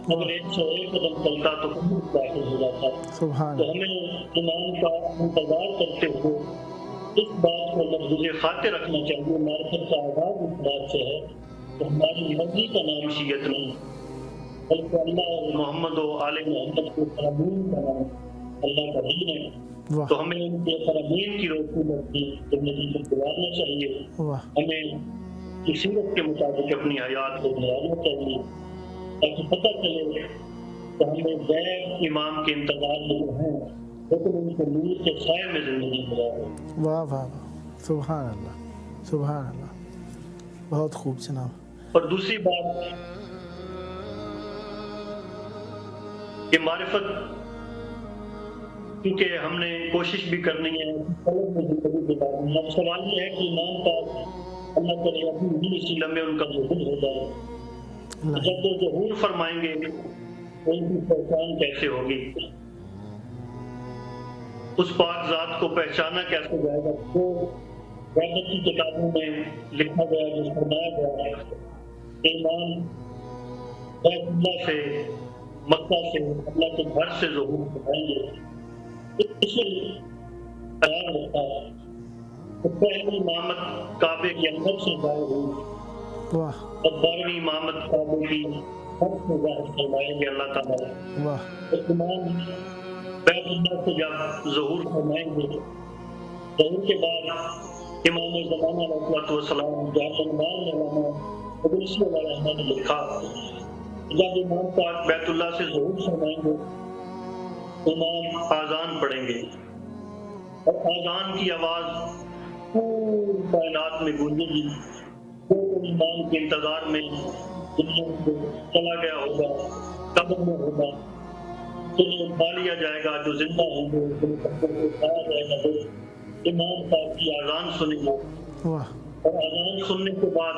اگر 101 قدم چلتا تو پھر بھی کافر ہو جاتا. تو ہمیں ایمان کا انتظار کرتے ہوئے اس بات کو لفظ خاطر رکھنا چاہیے. معرفت کا آغاز اس بات سے ہے کہ ہماری مرضی کا نام شیعت نہیں, بلکہ اللہ اور محمد و آل محمد کے فرامین کا نام اللہ کا دین ہے. تو ہمیں ان کے فرامین کی روشنی میں اپنی زندگی کو گزارنا چاہیے. ہمیں سیرت کے مطابق اپنی حیات کو گزارنا چاہیے, تاکہ پتہ چلے کہ ہمیں غیر امام کے انتظار میں ہیں, لیکن ان کو نور کے سائے میں زندگی گزارے. واہ واہ واہ, سبحان اللہ سبحان اللہ, بہت خوب جناب. اور دوسری بات کہ معرفت, کیونکہ ہم نے کوشش بھی کرنی ہے طلب میں زندگی گزارنی. اب سوال یہ ہے کہ امام کا اللہ کرے اپنی ہی وسیلہ میں ان کا ظہور ہو جائے. جب وہ ظہور فرمائیں گے تو ان کی پہچان کیسے ہوگی, اس پاک ذات کو پہچانا کیسے جائے گا؟ تو عبادت کی کتابوں میں لکھا گیا, جو فرمایا گیا کہ ایمان بیت اللہ سے, مکہ سے, اللہ کے گھر سے ظہور فرمائیں گے. اسے قرار رکھا تو پہلی امامت کعبے کے اندر سے ظاہر ہوئی, اور 12ویں امامت کعبے کی گھر سے ظاہر فرمائیں گے اللہ تعالیٰ. ایمان بیت اللہ سے جب ظہور فرمائیں گے, ظہور کے بعد امام زمانہ علیہ السلام جعفر مولانا ابوسی علیہ نے لکھا, جب امام پاک بیت اللہ سے ظہور فرمائیں گے امام آذان پڑھیں گے, اور آذان کی آواز پوری کائنات میں گونجے گی. وہ امام کے انتظار میں دنیا سے چلا گیا ہوگا, قبر میں ہوگا, جنہیں اٹھا لیا جائے گا, جو زندہ ہوں گے جنہیں قبر میں اٹھایا جائے گا, تو امام صاحب کی آذان سنیں گے. اور آذان سننے کے بعد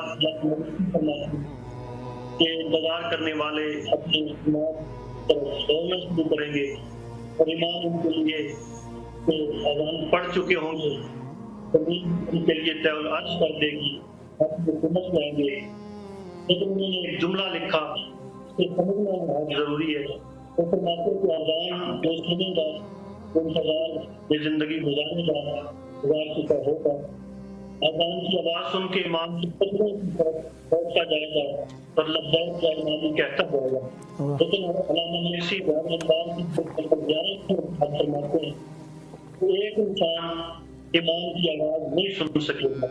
کہ انتظار کرنے والے اپنے امام طرف دوڑنا شروع کریں گے, اور امام ان کے لیے اذان پڑھ چکے ہوں گے, زمین ان کے لیے طے العرش کر دے گی, آپ کو سمجھ جائیں گے. لیکن انہوں نے ایک جملہ لکھا, اسے سمجھنا بہت ضروری ہے. وہ فرماتے کہ اذان جو سنے گا وہ انتظار میں زندگی گزارنے گا, گزار چکا ہوگا. اذان کی آواز سن کے امام کی قدموں کی طرف بڑھتا جائے گا اور لبیک یا امامی کہتا جائے گا. لیکن علامہ نویسی رحمۃ اللہ فرماتے ہیں کہ ایک انسان امام کی آواز نہیں سن سکے گا.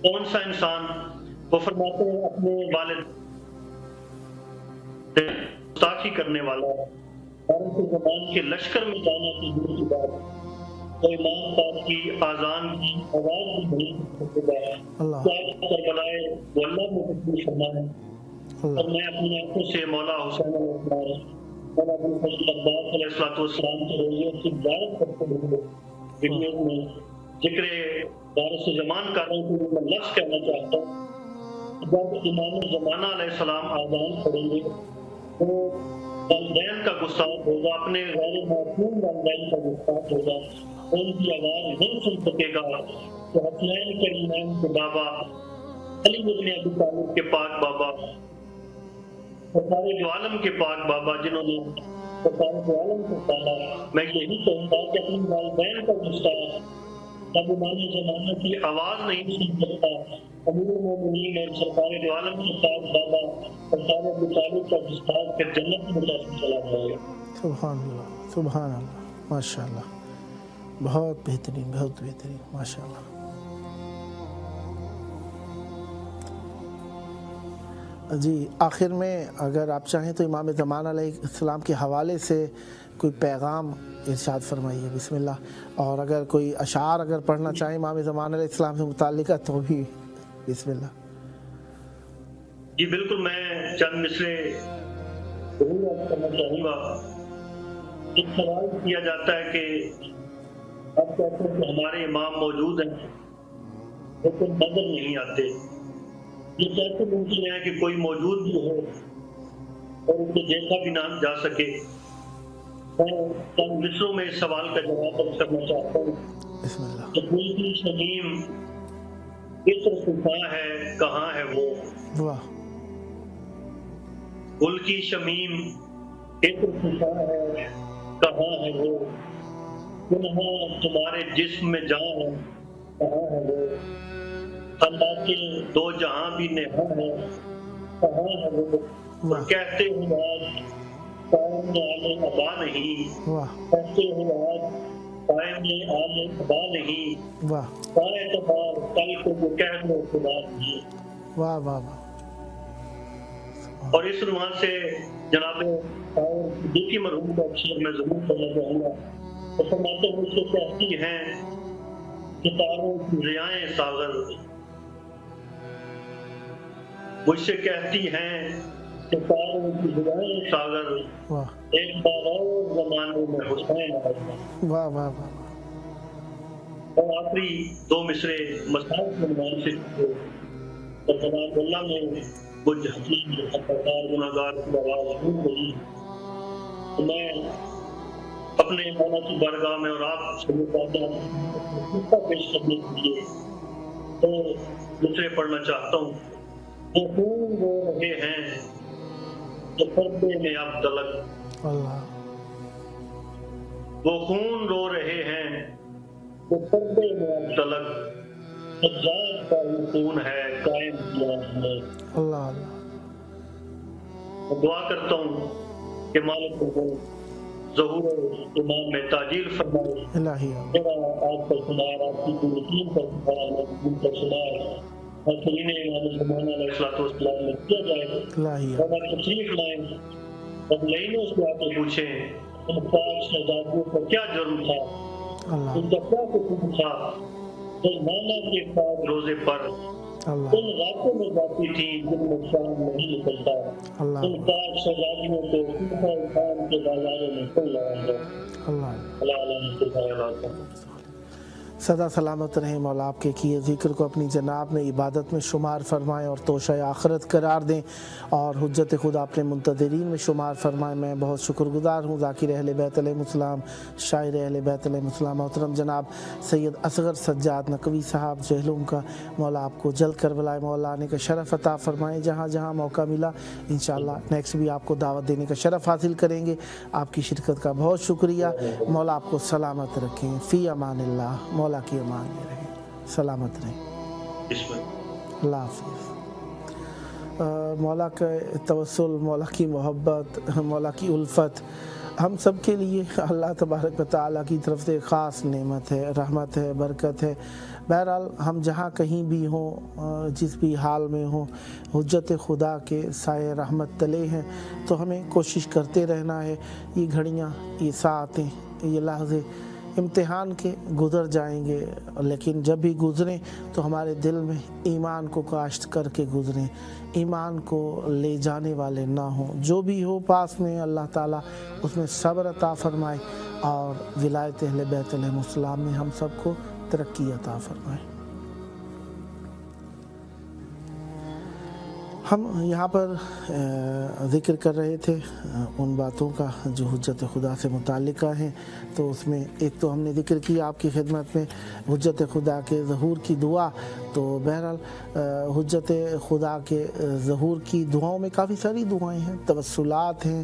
کون سا انسان؟ وہ فرماتے ہیں اپنے والد گستاخی کرنے والا, عرب زبان کے لشکر میں جانا کی دور کی بات, تو امام صاحب کی آذان کی آواز بھی نہیں سن سکے گا. کربلائے وہ اللہ میں تکلیف کرنا ہے. اور میں اپنی آنکھوں سے مولا حسین مولا ابو الفضل عباس علیہ السلام کے روزے کی زیارت کرتے ہوئے ویڈیو میں ذکر وارث زمان کا میں لفظ کہنا چاہتا ہوں. جب امام زمانہ علیہ السلام آذان پڑھیں گے تو والدین کا گستاخ ہوگا, اپنے غیر معصوم والدین کا گستاخ ہوگا, ان کی آواز نہیں سن سکے گا. تو حسنین کے امام کے بابا علی بن ابی طالب کے پاک بابا, سارے جو عالم کے پاک بابا جنہوں نے سارے جو عالم کو پالا, میں یہی کہوں گا کہ اپنی والدین کا گستاخ جب امام زمانہ کی آواز نہیں سن سکتا امیر المومنین اور سرکار دو عالم کے ساتھ بابا سرکار ابو طالب کا جسد کے جنت میں جانے سلام علیکم. سبحان اللہ سبحان اللہ ماشاء اللہ بہت بہترین ماشاء اللہ. جی آخر میں اگر آپ چاہیں تو امام زمان علیہ السلام کے حوالے سے کوئی پیغام ارشاد فرمائیے بسم اللہ. اور اگر کوئی اشعار اگر پڑھنا چاہیں امام زمان علیہ السلام سے متعلقہ تو بھی بسم اللہ. جی بالکل میں چند مصرے ضرور کرنا چاہوں گا. ایک سوال کیا جاتا ہے کہ آپ کہتے ہیں کہ ہمارے امام موجود ہیں لیکن نظر نہیں آتے. یہ کیسے ممکن ہے کہ کوئی موجود بھی ہو اور اسے دیکھا بھی نہ جا سکے؟ میں چند مصروں میں اس سوال کا جواب کرنا چاہتا ہوں. بسم اللہ. کہ دل کی شمیم عطر خفا ہے کہاں ہے وہ؟ واہ. گل کی شمیم عطر خفا ہے کہاں ہے وہ؟ گناہ تمہارے جسم میں جان ہے کہاں ہے وہ؟ اللہ کے دو جہاں بھی نہاں ہے کہاں ہے وہ؟ کہتے ہو آج قائم میں آلے ابا نہیں. کہتے ہو آج قائم میں آلے ابا نہیں. سارے اعتبار کل کو وہ کہہ دو خدا نہیں. واہ واہ واہ. اور اس عنوان سے جناب دیکھی مرحوم کا اکثر میں ضرور کرنا چاہوں گا. اور فرماتے ہیں مجھ سے کہتی ہیں ستاروں کی ریائیں ساغر. مجھ سے کہتی ہیں ستاروں کی ریائیں ساغر. ایک بار اور زمانے میں حسین آئے. واہ واہ واہ. اور آخری دو مصرے مسائل کے عنوان سے اور جناب اللہ میں کچھ حکیم خطرناک گناہگار کی آواز سن رہی. میں اپنے مولا کی بارگاہ میں اور آپ سے پیش کرنے کے لیے تو مصرے پڑھنا چاہتا ہوں. وہ خون رو رہے ہیں جو پردے میں اب تلک. وہ خون رو رہے ہیں جو پردے میں اب تلک. سجاد کا وہ خون ہے قائم کیا ہے. اللہ. میں دعا کرتا ہوں کہ مالک کو ظہور امام میں تاجیل فرمائے. میرا آپ کا شمار آپ کی یقین کا شمار کا شمار حسین امام زمان علیہ السلام میں کیا جائے. اور آپ تشریف لائیں اور لینوں سے آپ پوچھیں ان پاک شہزادیوں کا کیا جرم تھا, ان کا کیا قصور تھا جو مانا کے پاس روزے پر ان راتوں میں جاتی تھی جن میں شام نہیں نکلتا. ان پاک شہزادیوں کو خان کے بازاروں میں کھل رہا ہے. اللہ سدا سلامت رہیں مولا. آپ کے کیے ذکر کو اپنی جناب میں عبادت میں شمار فرمائیں اور توشہ آخرت قرار دیں اور حجت خدا اپنے منتظرین میں شمار فرمائیں. میں بہت شکر گزار ہوں ذاکر اہل بیت علیہ السلام, شاعر اہل بیت علیہ السلام محترم جناب سید اصغر سجاد نقوی صاحب جہلم کا. مولا آپ کو جلد کربلا مولا آنے کا شرف عطا فرمائیں. جہاں جہاں موقع ملا انشاءاللہ نیکسٹ بھی آپ کو دعوت دینے کا شرف حاصل کریں گے. آپ کی شرکت کا بہت شکریہ. مولا آپ کو سلامت رکھیں. فی امان اللہ. مولا کی امان میں رہیں, سلامت رہیں. اللہ حافظ. مولا کا توسل, مولا کی محبت, مولا کی الفت ہم سب کے لیے اللہ تبارک و تعالیٰ کی طرف سے خاص نعمت ہے, رحمت ہے, برکت ہے. بہرحال ہم جہاں کہیں بھی ہوں, جس بھی حال میں ہوں, حجت خدا کے سائے رحمت تلے ہیں تو ہمیں کوشش کرتے رہنا ہے. یہ گھڑیاں, یہ ساعتیں, یہ لحظے امتحان کے گزر جائیں گے, لیکن جب بھی گزریں تو ہمارے دل میں ایمان کو کاشت کر کے گزریں, ایمان کو لے جانے والے نہ ہوں. جو بھی ہو پاس میں اللہ تعالیٰ اس میں صبر عطا فرمائے اور ولایت اہل بیت علیہ السلام میں ہم سب کو ترقی عطا فرمائے. ہم یہاں پر ذکر کر رہے تھے ان باتوں کا جو حجت خدا سے متعلقہ ہیں, تو اس میں ایک تو ہم نے ذکر کیا آپ کی خدمت میں حجت خدا کے ظہور کی دعا. تو بہرحال حجت خدا کے ظہور کی دعاؤں میں کافی ساری دعائیں ہیں, توسلات ہیں,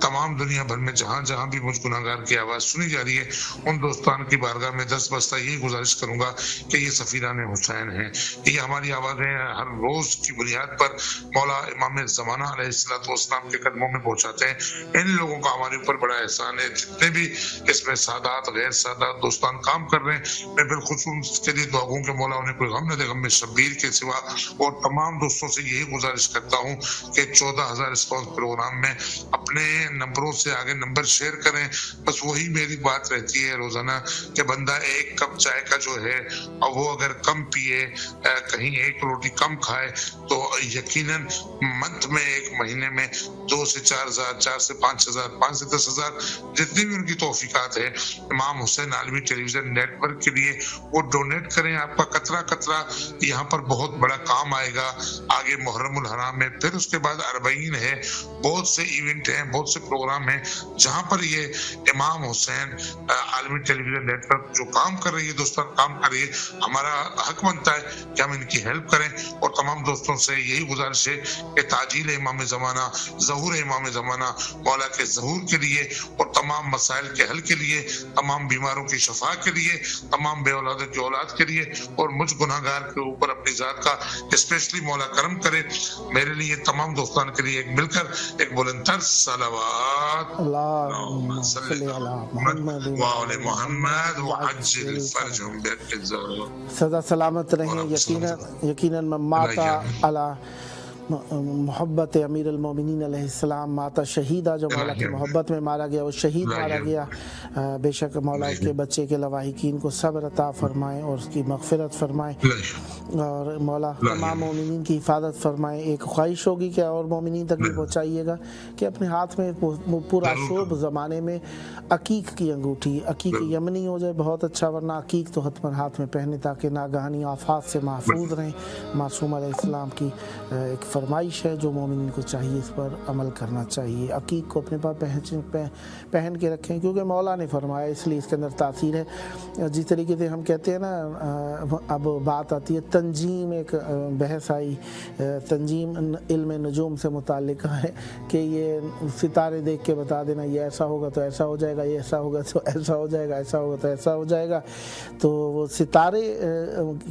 تمام دنیا بھر میں جہاں جہاں بھی مجھ گناہگار کی آواز سنی جا رہی ہے ان دوستان کی بارگاہ میں دست بستہ یہی گزارش کروں گا کہ یہ سفیران حسین ہیں، یہ ہماری آوازیں ہر روز کی بنیاد پر مولا امام زمانہ علیہ السلام کے قدموں میں پہنچاتے ہیں۔ ان لوگوں کا ہمارے اوپر بڑا احسان ہے، جتنے بھی اس میں سادات غیر سادات دوستان کام کر رہے ہیں، میں بالخصوص کے لیے دعا گوں کہ مولا انہیں کوئی غم نہ دے، غم میں شبیر کے سوا، اور تمام دوستوں سے یہی گزارش کرتا ہوں کہ 14,000 رسپانس پروگرام میں اپنے نمبروں سے آگے نمبر شیئر کریں۔ بس وہی میری بات رہتی ہے روزانہ کہ بندہ ایک کپ چائے کا جو ہے اور وہ اگر کم پیے، کہیں ایک روٹی کم کھائے، تو یقیناً منتھ میں ایک مہینے میں 2 سے 4,000، 4 سے 5,000، 5 سے 10,000 جتنی بھی ان کی توفیقات ہے امام حسین عالمی ٹیلی ویژن نیٹ ورک کے لیے وہ ڈونیٹ کریں۔ آپ کا قطرہ قطرہ یہاں پر بہت بڑا کام آئے گا آگے محرم الحرام میں، پھر اس کے بعد 40 ہے، بہت سے ایونٹ ہیں، بہت سے پروگرام ہیں جہاں پر یہ امام حسین عالمی ٹیلی ویژن نیٹ ورک جو کام کر رہی ہے، دوستان کام کر رہی ہے، ہمارا حق بنتا ہے کہ ہم ان کی ہیلپ کریں۔ اور تمام دوستوں سے یہی گزارش ہے کہ تعجیل امام زمانہ، ظہور امام زمانہ، مولا کے ظہور کے لیے اور تمام مسائل کے حل کے لیے، تمام بیماروں کی شفا کے لیے، تمام بے اولادوں کی اولاد کے لیے، اور مجھ گناہگار کے اوپر اپنی ذات کا اسپیشلی مولا کرم کرے۔ میرے لیے تمام دوستان کے لیے ایک مل کر ایک بلندتر صلوات اللہم صلی علی محمد وعلی محمد وعجل فرجهم بالجزاء۔ سدا سلامت رہیں۔ یقیناً میں ماتا علی محبت امیر المومنین علیہ السلام، ماتا شہیدہ جو مولا کی محبت میں مارا گیا، وہ شہید مارا گیا، بے شک مولا اس کے بچے کے لواحقین کو صبر عطا فرمائے اور اس کی مغفرت فرمائے، اور مولا تمام مومنین کی حفاظت فرمائے۔ ایک خواہش ہوگی کہ اور مومنین تک بھی پہنچائیے گا کہ اپنے ہاتھ میں پورا شوب زمانے میں عقیق کی انگوٹھی، عقیق یمنی ہو جائے بہت اچھا، ورنہ عقیق تو حتماً ہاتھ میں پہنے تاکہ ناگہانی آفات سے محفوظ رہیں۔ معصوم علیہ السلام کی ایک فرمائش ہے جو مومنین کو چاہیے اس پر عمل کرنا چاہیے، عقیق کو اپنے پاس پہن کے رکھیں، کیونکہ مولا نے فرمایا، اس لیے اس کے اندر تاثیر ہے۔ جس طریقے سے ہم کہتے ہیں نا، اب بات آتی ہے تنجیم، ایک بحث آئی، تنجیم علم نجوم سے متعلق ہے کہ یہ ستارے دیکھ کے بتا دینا یہ ایسا ہوگا تو ایسا ہو جائے گا، یہ ایسا ہوگا تو ایسا ہو جائے گا، ایسا ہوگا تو ایسا ہو جائے گا۔ تو وہ ستارے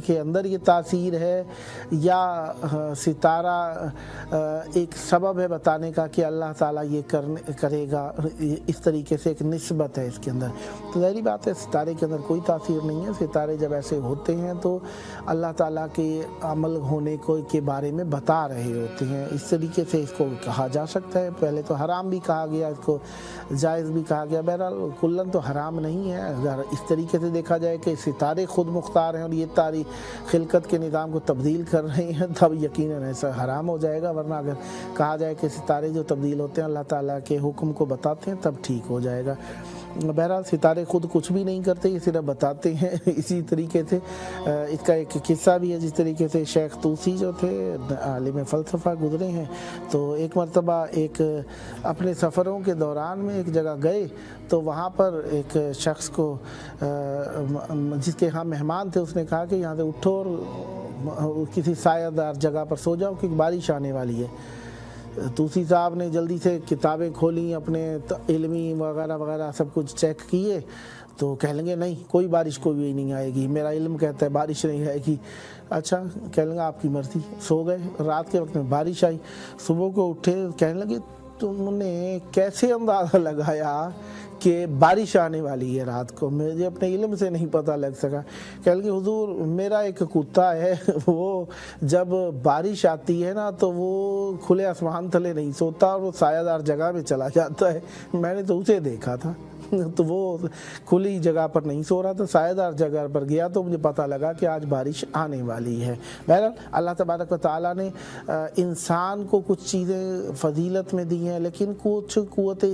کے اندر یہ تاثیر ہے یا ستارہ ایک سبب ہے بتانے کا کہ اللہ تعالیٰ یہ کرے گا، اس طریقے سے ایک نسبت ہے اس کے اندر۔ تو ظاہری بات ہے ستارے کے اندر کوئی تاثیر نہیں ہے، ستارے جب ایسے ہوتے ہیں تو اللہ تعالیٰ کے عمل ہونے کو کے بارے میں بتا رہے ہوتے ہیں، اس طریقے سے اس کو کہا جا سکتا ہے۔ پہلے تو حرام بھی کہا گیا، اس کو جائز بھی کہا گیا، بہرحال کلن تو حرام نہیں ہے۔ اگر اس طریقے سے دیکھا جائے کہ ستارے خود مختار ہیں اور یہ تاریخ خلقت کے نظام کو تبدیل کر رہے ہیں، تب یقیناً ایسا حرام ہو جائے گا، ورنہ اگر کہا جائے کہ ستارے جو تبدیل ہوتے ہیں اللہ تعالیٰ کے حکم کو بتاتے ہیں تب ٹھیک ہو جائے گا۔ بہرحال ستارے خود کچھ بھی نہیں کرتے، یہ صرف بتاتے ہیں۔ اسی طریقے سے اس کا ایک قصہ بھی ہے، جس طریقے سے شیخ طوسی جو تھے عالم فلسفہ گزرے ہیں، تو ایک مرتبہ ایک اپنے سفروں کے دوران میں ایک جگہ گئے، تو وہاں پر ایک شخص کو جس کے ہاں مہمان تھے، اس نے کہا کہ یہاں سے اٹھو اور کسی سایہ دار جگہ پر سو جاؤ کہ بارش آنے والی ہے۔ طوسی صاحب نے جلدی سے کتابیں کھولیں، اپنے علمی وغیرہ وغیرہ سب کچھ چیک کیے، تو کہہ لیں گے نہیں کوئی بارش کوئی بھی نہیں آئے گی، میرا علم کہتا ہے بارش نہیں آئے گی۔ اچھا، کہہ لیں گے آپ کی مرضی۔ سو گئے، رات کے وقت میں بارش آئی، صبح کو اٹھے، کہنے لگے تم نے کیسے اندازہ لگایا کہ بارش آنے والی ہے رات کو؟ مجھے اپنے علم سے نہیں پتہ لگ سکا۔ کہہ کہ حضور میرا ایک کتا ہے، وہ جب بارش آتی ہے نا تو وہ کھلے آسمان تلے نہیں سوتا اور وہ سایہ دار جگہ میں چلا جاتا ہے، میں نے تو اسے دیکھا تھا، تو وہ کھلی جگہ پر نہیں سو رہا تھا، سایہ دار جگہ پر گیا تو مجھے پتہ لگا کہ آج بارش آنے والی ہے۔ بہرحال اللہ تبارک و تعالیٰ نے انسان کو کچھ چیزیں فضیلت میں دی ہیں، لیکن کچھ قوت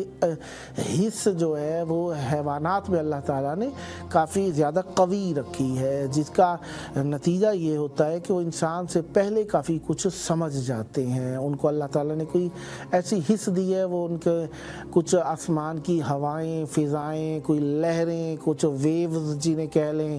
حس جو ہے وہ حیوانات میں اللہ تعالیٰ نے کافی زیادہ قوی رکھی ہے، جس کا نتیجہ یہ ہوتا ہے کہ وہ انسان سے پہلے کافی کچھ سمجھ جاتے ہیں۔ ان کو اللہ تعالیٰ نے کوئی ایسی حس دی ہے، وہ ان کے کچھ آسمان کی ہوائیں، فضائیں، کوئی لہریں، کچھ ویوز جنہیں کہہ لیں،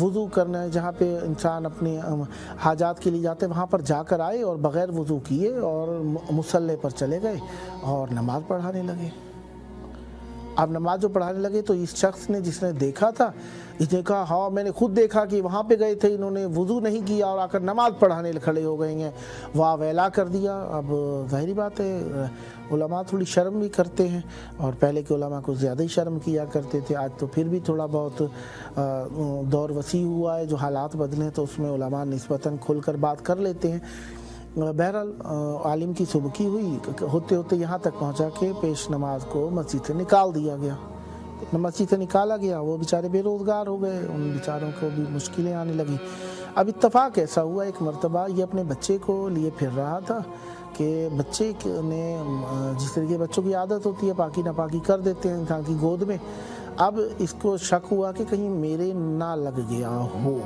وضو کرنا ہے جہاں پہ انسان اپنے حاجات کے لیے جاتے ہیں وہاں پر جا کر آئے اور بغیر وضو کیے اور مصلی پر چلے گئے اور نماز پڑھانے لگے. اب نماز جو پڑھانے لگے تو اس شخص نے جس نے دیکھا تھا اس نے کہا ہاں میں نے خود دیکھا کہ وہاں پہ گئے تھے انہوں نے وضو نہیں کیا اور آ کر نماز پڑھانے کھڑے ہو گئے ہیں, واہ ویلا کر دیا. اب ظاہری بات ہے علماء تھوڑی شرم بھی کرتے ہیں اور پہلے کے علماء کو زیادہ ہی شرم کیا کرتے تھے, آج تو پھر بھی تھوڑا بہت دور وسیع ہوا ہے, جو حالات بدلے تو اس میں علماء نسبتاً کھل کر بات کر لیتے ہیں. بہرحال عالم کی سبکی ہوئی ہوتے ہوتے یہاں تک پہنچا کہ پیش نماز کو مسجد سے نکال دیا گیا. مسجد سے نکالا گیا, وہ بیچارے بے روزگار ہو گئے, ان بیچاروں کو بھی مشکلیں آنے لگی. اب اتفاق ایسا ہوا ایک مرتبہ یہ اپنے بچے کو لیے پھر رہا تھا کہ بچے نے جس طریقے بچوں کی عادت ہوتی ہے پاکی ناپاکی کر دیتے ہیں انسان کی گود میں. اب اس کو شک ہوا کہ کہیں میرے نہ لگ گیا ہو.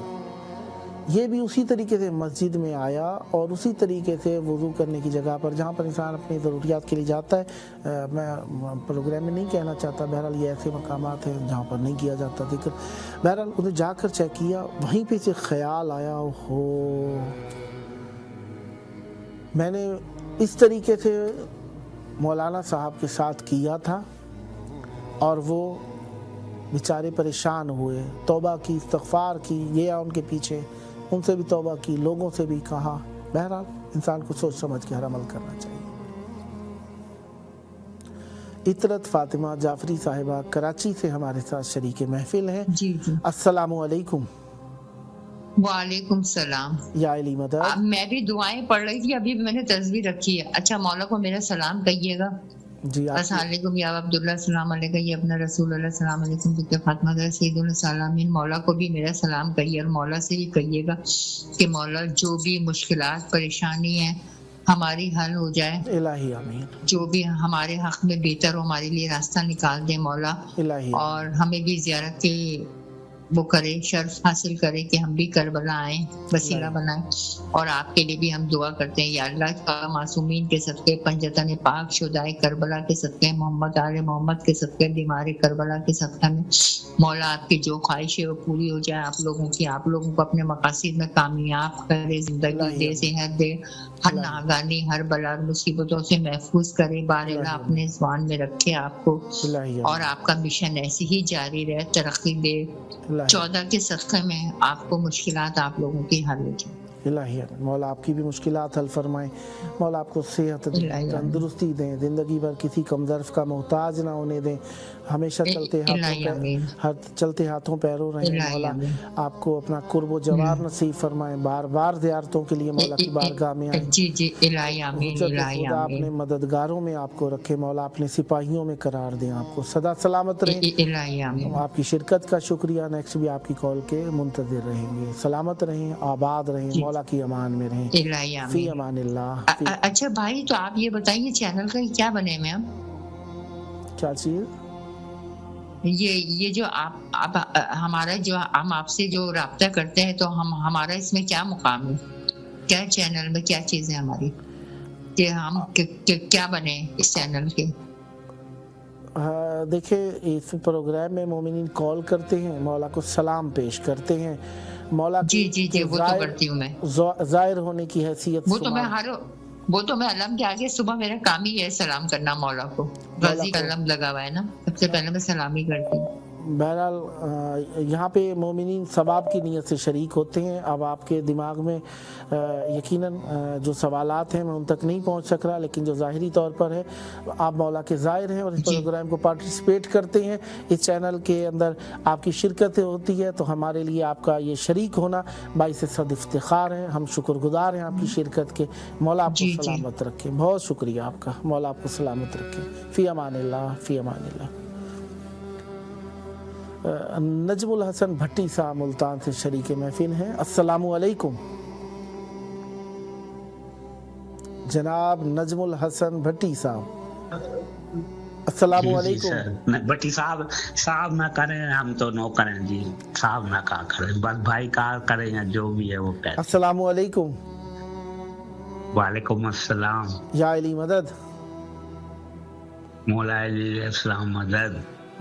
یہ بھی اسی طریقے سے مسجد میں آیا اور اسی طریقے سے وضو کرنے کی جگہ پر جہاں پر انسان اپنی ضروریات کے لیے جاتا ہے, میں پروگرام میں نہیں کہنا چاہتا, بہرحال یہ ایسے مقامات ہیں جہاں پر نہیں کیا جاتا ذکر, بہرحال انہیں جا کر چیک کیا, وہیں پہ سے خیال آیا ہو میں نے اس طریقے سے مولانا صاحب کے ساتھ کیا تھا اور وہ بیچارے پریشان ہوئے, توبہ کی, استغفار کی, گیا ان کے پیچھے, ان سے بھی توبہ کی, لوگوں سے بھی کہا. بہرحال انسان کو سوچ سمجھ کے ہر عمل کرنا چاہیے. اطرت فاطمہ جعفری صاحبہ کراچی سے ہمارے ساتھ شریک محفل ہیں. جی جی السلام علیکم. وعلیکم السلام. یا علی مدد. میں بھی دعائیں پڑھ رہی تھی, ابھی میں نے تصویر رکھی ہے. اچھا مولا کو میرا سلام کہیے گا. جی السلام علیکم یا عبداللہ, السلام علیکم یا اپنا رسول اللہ, السلام علیکم بک فاطمہ سید السلامین. مولا کو بھی میرا سلام کہیے اور مولا سے یہ کہیے گا کہ مولا جو بھی مشکلات پریشانی ہیں ہماری حل ہو جائے, الہی آمین. جو بھی ہمارے حق میں بہتر ہو ہمارے لیے راستہ نکال دے مولا, الہی, اور ہمیں بھی زیارت کے وہ کرے, شرف حاصل کرے کہ ہم بھی کربلا آئیں, وسیلہ بنائیں. اور آپ کے لیے بھی ہم دعا کرتے ہیں یا اللہ معصومین کے صدقے, پنجتن پاک شدائے کربلا کے صدقے, محمد آل محمد کے صدقے, بیمار کربلا کے صدقے میں مولا آپ کی جو خواہش ہے وہ پوری ہو جائے آپ لوگوں کی, آپ لوگوں کو اپنے مقاصد میں کامیاب کرے, زندگی دے, صحت دے, ہر ناگانی ہر بلا مصیبتوں سے محفوظ کرے, باراللہ اپنے زبان میں رکھے آپ کو, اور آپ کا مشن ایسے ہی جاری رہے, ترقی دے. 14 کے صدقے میں آپ کو مشکلات آپ لوگوں کی حل ہو جائے. الہی مولا آپ کی بھی مشکلات حل فرمائیں, مولا آپ کو صحت دیں, تندرستی دیں, زندگی بھر کسی کم ظرف کا محتاج نہ ہونے دیں, ہمیشہ چلتے ہاتھوں پیروں رہیں. مولا آپ کو اپنا قرب و جوار نصیب فرمائیں, بار بار زیارتوں کے لیے مولا کی بارگاہ میں آئیں. جی جی الہی آمین. خدا اپنے مددگاروں میں آپ کو رکھے, مولا اپنے سپاہیوں میں قرار دیں, آپ کو سدا سلامت رہیں. الہی آمین. آپ کی شرکت کا شکریہ, نیکسٹ بھی آپ کی کال کے منتظر رہیں گے. سلامت رہیں, آباد رہیں, مولا کی امان میں رہیں. فی امان اللہ. اچھا بھائی تو آپ یہ بتائیے چینل کا کیا بنے میں ہم کیا چیز یہ جو آپ ہمارا جو ہم آپ سے جو رابطہ کرتے ہیں تو ہمارا اس میں کیا مقام ہے, کیا چینل میں کیا چیزیں ہماری, کہ ہم کیا بنے اس چینل کے. دیکھیں اس پروگرام میں مومنین کال کرتے ہیں, مولا کو سلام پیش کرتے ہیں, مولا جی وہ تو کرتی ہوں میں, ظاہر ہونے کی حیثیت. وہ تو میں علم کے آگے صبح میرا کام ہی ہے سلام کرنا مولا کو, غازی کا علم لگا ہوا ہے نا, سب سے پہلے میں سلام ہی کرتی ہوں. بہرحال یہاں پہ مومنین ثواب کی نیت سے شریک ہوتے ہیں. اب آپ کے دماغ میں یقیناً جو سوالات ہیں میں ان تک نہیں پہنچ سک رہا, لیکن جو ظاہری طور پر ہے آپ مولا کے ظاہر ہیں اور اس پروگرام کو پارٹیسپیٹ کرتے ہیں, اس چینل کے اندر آپ کی شرکت ہوتی ہے, تو ہمارے لیے آپ کا یہ شریک ہونا باعث صد افتخار ہے. ہم شکر گزار ہیں آپ کی شرکت کے. مولا آپ کو سلامت رکھے, بہت شکریہ آپ کا, مولا آپ کو سلامت رکھے. فی امان اللہ, فی امان اللہ. نجم الحسن بھٹی صاحب ملتان سے شریک محفل ہیں. السلام علیکم جناب نجم الحسن بھٹی صاحب. السلام علیکم. بھٹی صاحب نہ کریں, ہم تو نو کریں جی, صاحب نہ کہا کریں, بس بھائی کہا کریں یا جو بھی ہے وہ کریں. السلام علیکم. وعلیکم السلام. یا علی مدد. مولا علی السلام مدد.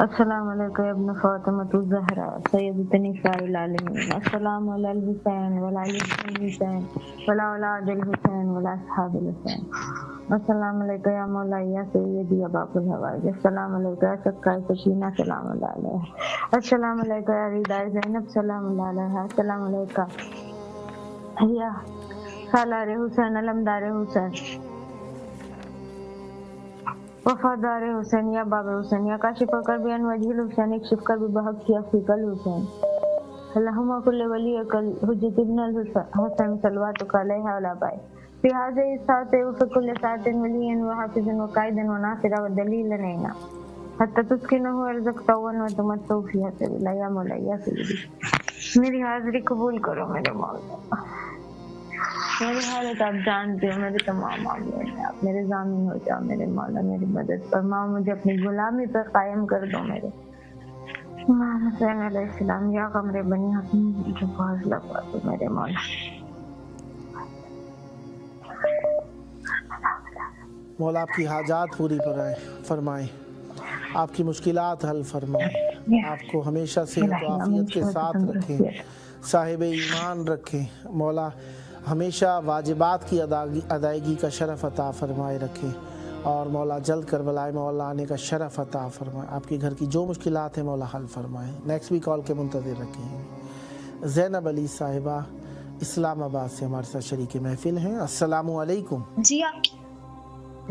السلام علیکم ابن فاطمہ الزہرا سیدۃ نساء العالمین. السلام علی الحسین وعلی علی الحسین وعلی اولاد الحسین وعلی اصحاب الحسین. السلام علیکم یا مولا یا سیدی یا باب الحوائج. السلام علیکم یا سکائے سکینہ سلام اللہ علیہ. السلام علیکم یا ردائے زینب سلام اللہ علیہ. السلام علیکم یا سالار حسین علمدار حسین وفادار حسین یا باب حسین یا کاشف کر بیان وجہ الحسین اکشف کر بحق کی افیق الحسین. اللہم کل ولی کل حجت ابن الحسین صلواتک علیہ وعلی بائے فی هذه الساعة وفي كل ساعة وليا وحافظا وقائدا وناصرا ودليلا علينا حتى تسكنه ارزقته وتمتعه فيها سبيلا. یا مولا یا سیدی میری حاضری قبول کرو میرے مولا. میری حالت آپ جانتے ہو، میرے تمام معاملے میں آپ میرے ضامن ہو جاؤ میرے مولا. میری مدد فرماؤ، مجھے اپنی غلامی پر قائم کر دو میرے امام حسین علیہ السلام. یا قمر بنی حسین مجھے فاضلہ پا دو میرے مولا. مولا آپ کی حاجات پوری فرمائیں، آپ کی مشکلات حل فرمائیں، آپ کو ہمیشہ صحت و عافیت کے ساتھ رکھیں، صاحب ایمان رکھیں. مولا ہمیشہ واجبات کی ادائیگی کا شرف عطا فرمائے رکھیں، اور مولا جلد کربلا مولا آنے کا شرف عطا فرمائے. آپ کے گھر کی جو مشکلات ہیں مولا حل فرمائیں. نیکسٹ بھی کال کے منتظر رکھیں. زینب علی صاحبہ اسلام آباد سے ہمارے ساتھ شریک محفل ہیں. السلام علیکم. جی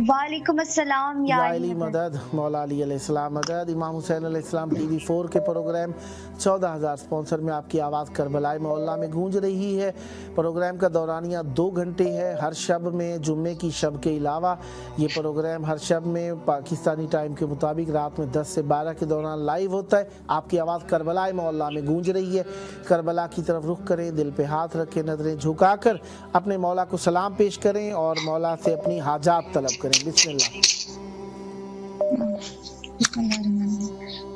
وعلیکم السلام. یا علی مدد. مولا علی علیہ السلام مدد. امام حسین علیہ السلام ٹی وی 4 کے پروگرام 14,000 سپانسر میں آپ کی آواز کربلا مولا میں گونج رہی ہے. پروگرام کا دورانیہ 2 گھنٹے ہے. ہر شب میں جمعے کی شب کے علاوہ یہ پروگرام ہر شب میں پاکستانی ٹائم کے مطابق رات میں 10 سے 12 کے دوران لائیو ہوتا ہے. آپ کی آواز کربلا مولا میں گونج رہی ہے. کربلا کی طرف رخ کریں، دل پہ ہاتھ رکھیں، نظریں جھکا کر اپنے مولا کو سلام پیش کریں اور مولا سے اپنی حاجات طلب کریں. بسم اللہ.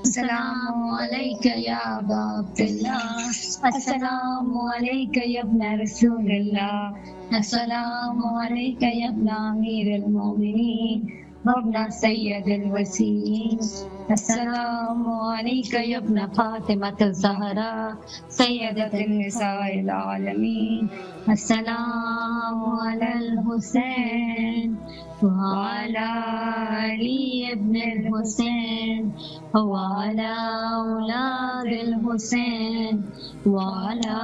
السلام علیکہ یا ابا عبداللہ. السلام علیکہ یا ابن رسول اللہ. السلام علیکہ یا ابن امیر المومنین وابن سید الوسیین. السلام علیکہ یا ابن فاطمة الزہرا سیدۃ النساء العالمین. السلام علی الحسین وعلى علي ابن الحسين وعلى أولاد الحسين وعلى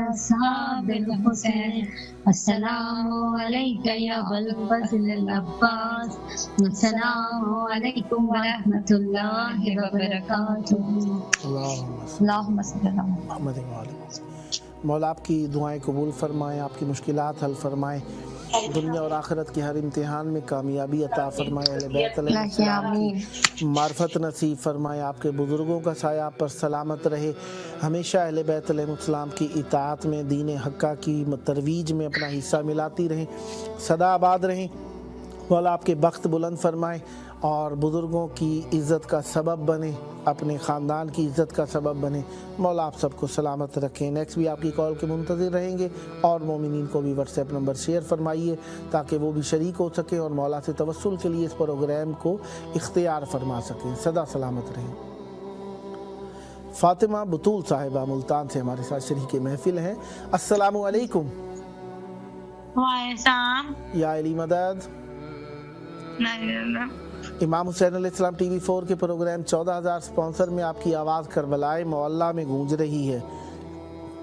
أصحاب الحسين. السلام عليك يا أبا الفضل العباس. السلام عليكم ورحمة الله وبركاته. اللهم صل على محمد. مولا آپ کی دعائیں قبول فرمائیں، آپ کی مشکلات حل فرمائیں، دنیا اور آخرت کے ہر امتحان میں کامیابی عطا فرمائے. اہل بیت علیہ السلام کی معرفت نصیب فرمائے. آپ کے بزرگوں کا سایہ آپ پر سلامت رہے. ہمیشہ اہل بیت علیہ السلام کی اطاعت میں، دین حقہ کی ترویج میں اپنا حصہ ملاتی رہیں، سدا آباد رہیں. مولا آپ کے بخت بلند فرمائے اور بزرگوں کی عزت کا سبب بنے، اپنے خاندان کی عزت کا سبب بنے. مولا آپ سب کو سلامت رکھیں. نیکسٹ بھی آپ کی کال کے منتظر رہیں گے، اور مومنین کو بھی واٹس ایپ نمبر شیئر فرمائیے تاکہ وہ بھی شریک ہو سکیں اور مولا سے توسل کے لیے اس پروگرام کو اختیار فرما سکیں. سدا سلامت رہیں. فاطمہ بطول صاحبہ ملتان سے ہمارے ساتھ شریک محفل ہیں. السلام علیکم. وعلیکم السلام. یا علی مدد. امام حسین علیہ السلام ٹی وی 4 کے پروگرام 14,000 سپانسر میں آپ کی آواز کربلا معلیٰ میں گونج رہی ہے.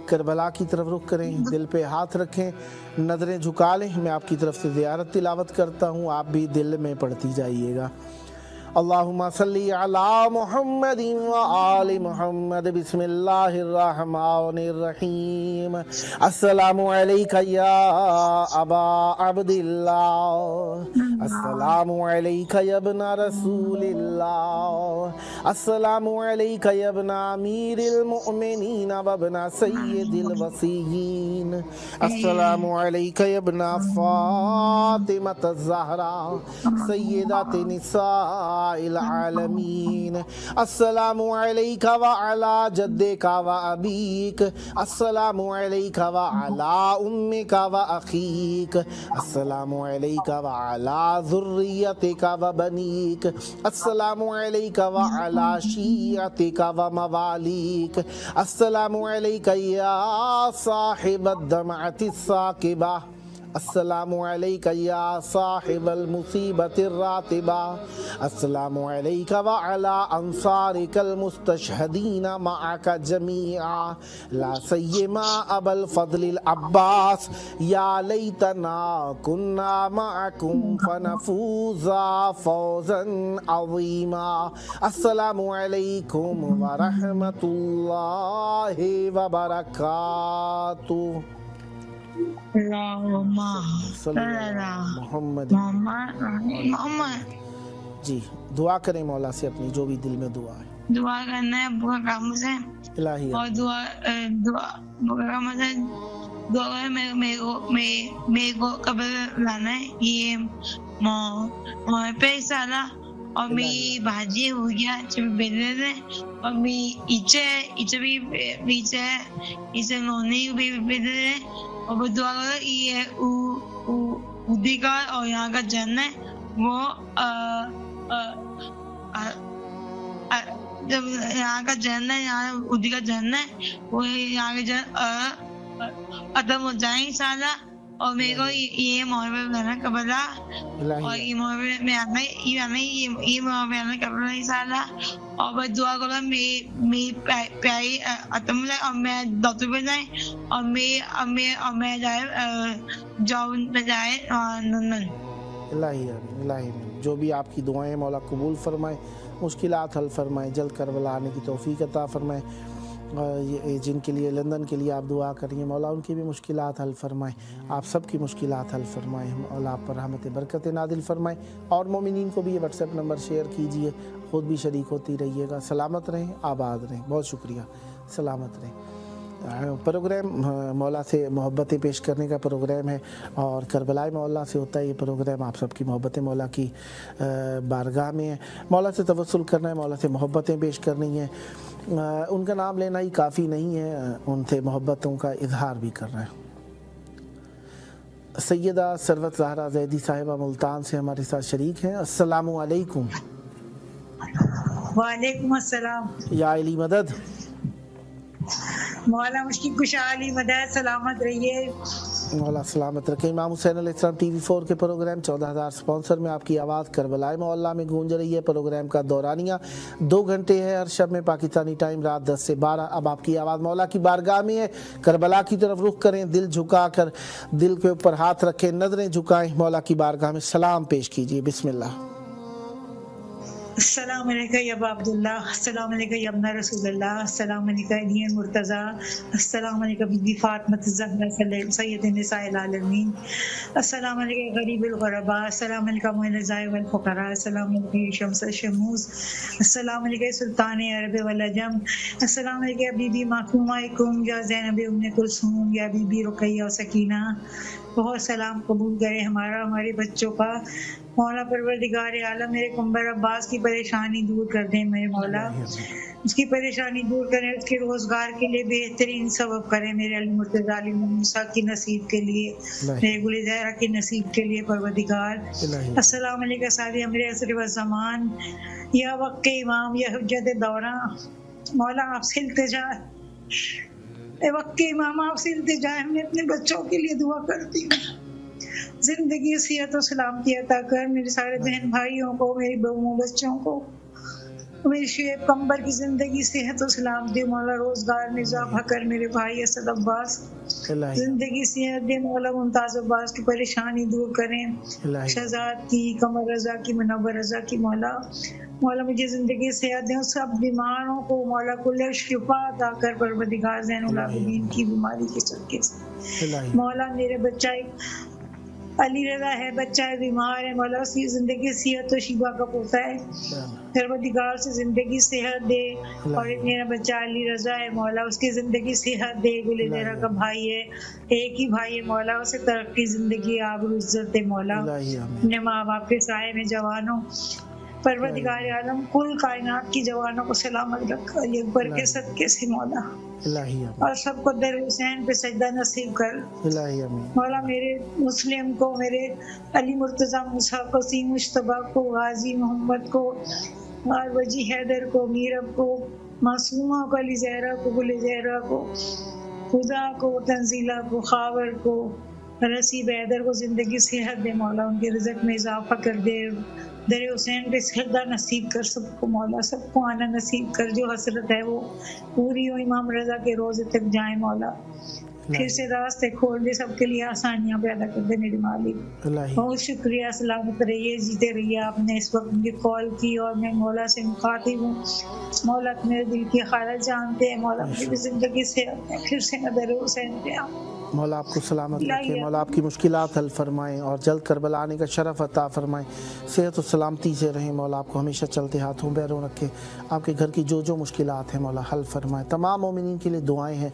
کربلا کی طرف رخ کریں، دل پہ ہاتھ رکھیں، نظریں جھکا لیں. میں آپ کی طرف سے زیارت تلاوت کرتا ہوں، آپ بھی دل میں پڑھتی جائیے گا. اللہم صلی علی محمد وآل محمد. بسم اللہ الرحمن الرحیم. السلام علیکہ یا ابا عبداللہ. السلام علیکہ یا ابن رسول اللہ. السلام علیکہ یا ابن امیر المؤمنین وابن سید الوسیین. السلام علیکہ یا ابن فاطمة الزہرا سیدۃ نساء العالمین. السلام علیکہ وعلی جدک وابیک. السلام علیکہ وعلی امک واخیک. السلام علیکہ وعلی ذریتک وبنیک. السلام علیکہ وعلی وعلى شيعتك ومواليك السلام عليك يا صاحب الدمعة الثاقبة السلام عليك يا صاحب المصيبة الراتبة السلام عليك وعلى أنصارك المستشهدين معك جميعا لا سيما أبا الفضل العباس يا ليتنا كنا معكم فنفوز فوزا عظيما السلام عليكم ورحمة الله وبركاته محمد جی دعا کریں مولا سے اپنی جو بھی دل میں دعا ہے. دعا کرنا ہے ابو کا کام سے الہی اور دعا ابو کا کام سے دعا میرے کو قبر لانا ہے یہ پہ سالہ اور میری بھاجی ہو گیا بیٹے تھے اور میری ایچے بھی پیچھے ہے اسے نونے بھی بیٹے تھے اور وہ دعا کرو یہ ادی کا اور یہاں کا جن ہے وہ جب یہاں کا جن ہے یہاں ادی کا جن ہے وہ یہاں کے جن ختم ہو جائیں انشاءاللہ اور میرے کو یہ محبت بنانا قبلہ اور یہ محبت میں آنا یہ محبت بنانا قبلہ انشاءاللہ اور بس دعا کرو میری پیاری ختم ہو جائے اور میں ڈاکٹر پہ جائیں اور میں جاؤں پہ جائے لندن. الہی جو بھی آپ کی دعائیں مولا قبول فرمائے مشکلات حل فرمائے جلد کربلا آنے کی توفیق عطا فرمائے جن کے لیے لندن کے لیے آپ دعا کریے مولا ان کی بھی مشکلات حل فرمائے آپ سب کی مشکلات حل فرمائے مولا آپ پر رحمت برکت نازل فرمائے اور مومنین کو بھی یہ واٹس ایپ نمبر شیئر کیجئے خود بھی شریک ہوتی رہیے گا. سلامت رہیں آباد رہیں بہت شکریہ سلامت رہیں. پروگرام مولا سے محبتیں پیش کرنے کا پروگرام ہے اور کربلائے مولا سے ہوتا ہے یہ پروگرام آپ سب کی محبتیں مولا کی بارگاہ میں ہے. مولا سے توسل کرنا ہے مولا سے محبتیں پیش کرنی ہیں ان کا نام لینا ہی کافی نہیں ہے ان سے محبتوں کا اظہار بھی کرنا ہے. سیدہ ثروت زہرا زیدی صاحبہ ملتان سے ہمارے ساتھ شریک ہیں. السلام علیکم. وعلیکم السلام. یا علی مدد مولا مشکل کشا علی مدد سلامت رہیے مولا سلامت رکھیں. امام حسین علیہ السلام ٹی وی 4 کے پروگرام 14,000 سپانسر میں آپ کی آواز کربلائے مولا میں گونج رہی ہے. پروگرام کا دورانیہ 2 گھنٹے ہے ہر شب میں پاکستانی ٹائم رات 10 سے 12. اب آپ کی آواز مولا کی بارگاہ میں ہے. کربلا کی طرف رخ کریں دل جھکا کر دل کے اوپر ہاتھ رکھیں نظریں جھکائیں مولا کی بارگاہ میں سلام پیش کیجیے. بسم اللہ. السلام علیکم یا ابا عبداللہ السلام علیکم یا ابن رسول اللہ السلام علیکم علی مرتضیٰ السلام علیکم بی بی فاطمہ الزہرا سید نساء العالمین السلام علیکم غریب الغرباء السلام علیکم معزز والفقراء السلام علیکم شمس الشموس السلام علیکم سلطان عرب والعجم السلام علیکم بی بی معصومہ یا زینب ام کلثوم یا بی بی رقیہ و سکینہ. بہت سلام قبول کرے ہمارا ہمارے بچوں کا مولا. پروردگار عالم میرے کمبر عباس کی پریشانی دور کر دیں میرے مولا اس کی پریشانی دور کریں اس کے روزگار کے لیے بہترین سبب کریں میرے علی مرتضیٰ علی موسیٰ کی نصیب کے لیے میرے گل زہرا کی نصیب کے لیے پروردگار. السلام علیکم ساری امر عصر و زمان یا وقت امام یا حجت دوراں مولا آپ سے التجا اے وقت امام آپ سے التجا ہے. میں اپنے بچوں کے لیے دعا کرتی ہوں زندگی صحت و سلامتی عطا کر میرے سارے بہن بھائیوں کو میری بہوؤں بچوں کو میری شعیب کمبر کی زندگی صحت و سلامتی مولا. روزگار میں اضافہ کر میرے بھائی اسد عباس زندگی صحت دے مولا. ممتاز عباس کی پریشانی دور کریں شہزاد کی قمر رضا کی منور رضا کی مولا. مولا مجھے زندگی صحت دیں سب بیماروں کو مولا کل شفا عطا کر پروردگار زین العابدین کی بیماری کے صدقے سے مولا. میرے بچہ علی رضا ہے بچہ بیمار ہے مولا اس کی زندگی صحت و شفا کا پوتا ہے پروردگار سے زندگی صحت دے. اور میرا بچہ علی رضا ہے مولا اس کی زندگی صحت دے. گل زہرا کا بھائی ہے ایک ہی بھائی ہے مولا اسے ترقی زندگی آبرو عزت دے مولا. اپنے ماں باپ کے سائے میں جوانوں پروردگار عالم کل کائنات کی جوانوں کو سلامت رکھا یہ اکبر کے صدقے سے مولا. اور سب کو در حسین پہ سجدہ نصیب کر مولا. میرے مسلم کو میرے علی مرتضیٰ موسیٰ کو سی مشتبہ کو غازی محمد کو اور وجی حیدر کو، میرب کو، معصومہ کو، علی زہرا کو، گل زہرا کو، خدا کو، تنزیلہ کو، خاور کو، رسیب حیدر کو زندگی صحت دے مولا، ان کے رزق میں اضافہ کر دے، در حسین پہ سجدہ نصیب کر سب کو مولا، سب کو آنا نصیب کر، جو حسرت ہے وہ پوری ہو، امام رضا کے روزے تک جائیں مولا، پھر سے راستے کھول دے، سب کے لیے آسانیاں پیدا کر دے میرے مالک۔ بہت شکریہ، سلامت رہیے، جیتے رہیے۔ آپ نے اس وقت مجھے کال کی اور میں مولا سے مخاطب ہوں، مولا میرے دل کی حالت جانتے ہیں، مولا مجھے بھی زندگی سے پھر سے در حسین پہ مولا آپ کو سلامت رکھے، مولا آپ کی مشکلات حل فرمائیں اور جلد کربلا آنے کا شرف عطا فرمائیں، صحت و سلامتی سے رہیں مولا، آپ کو ہمیشہ چلتے ہاتھوں بیروں رکھے، آپ کے گھر کی جو مشکلات ہیں مولا حل فرمائیں۔ تمام مومنین کے لیے دعائیں ہیں۔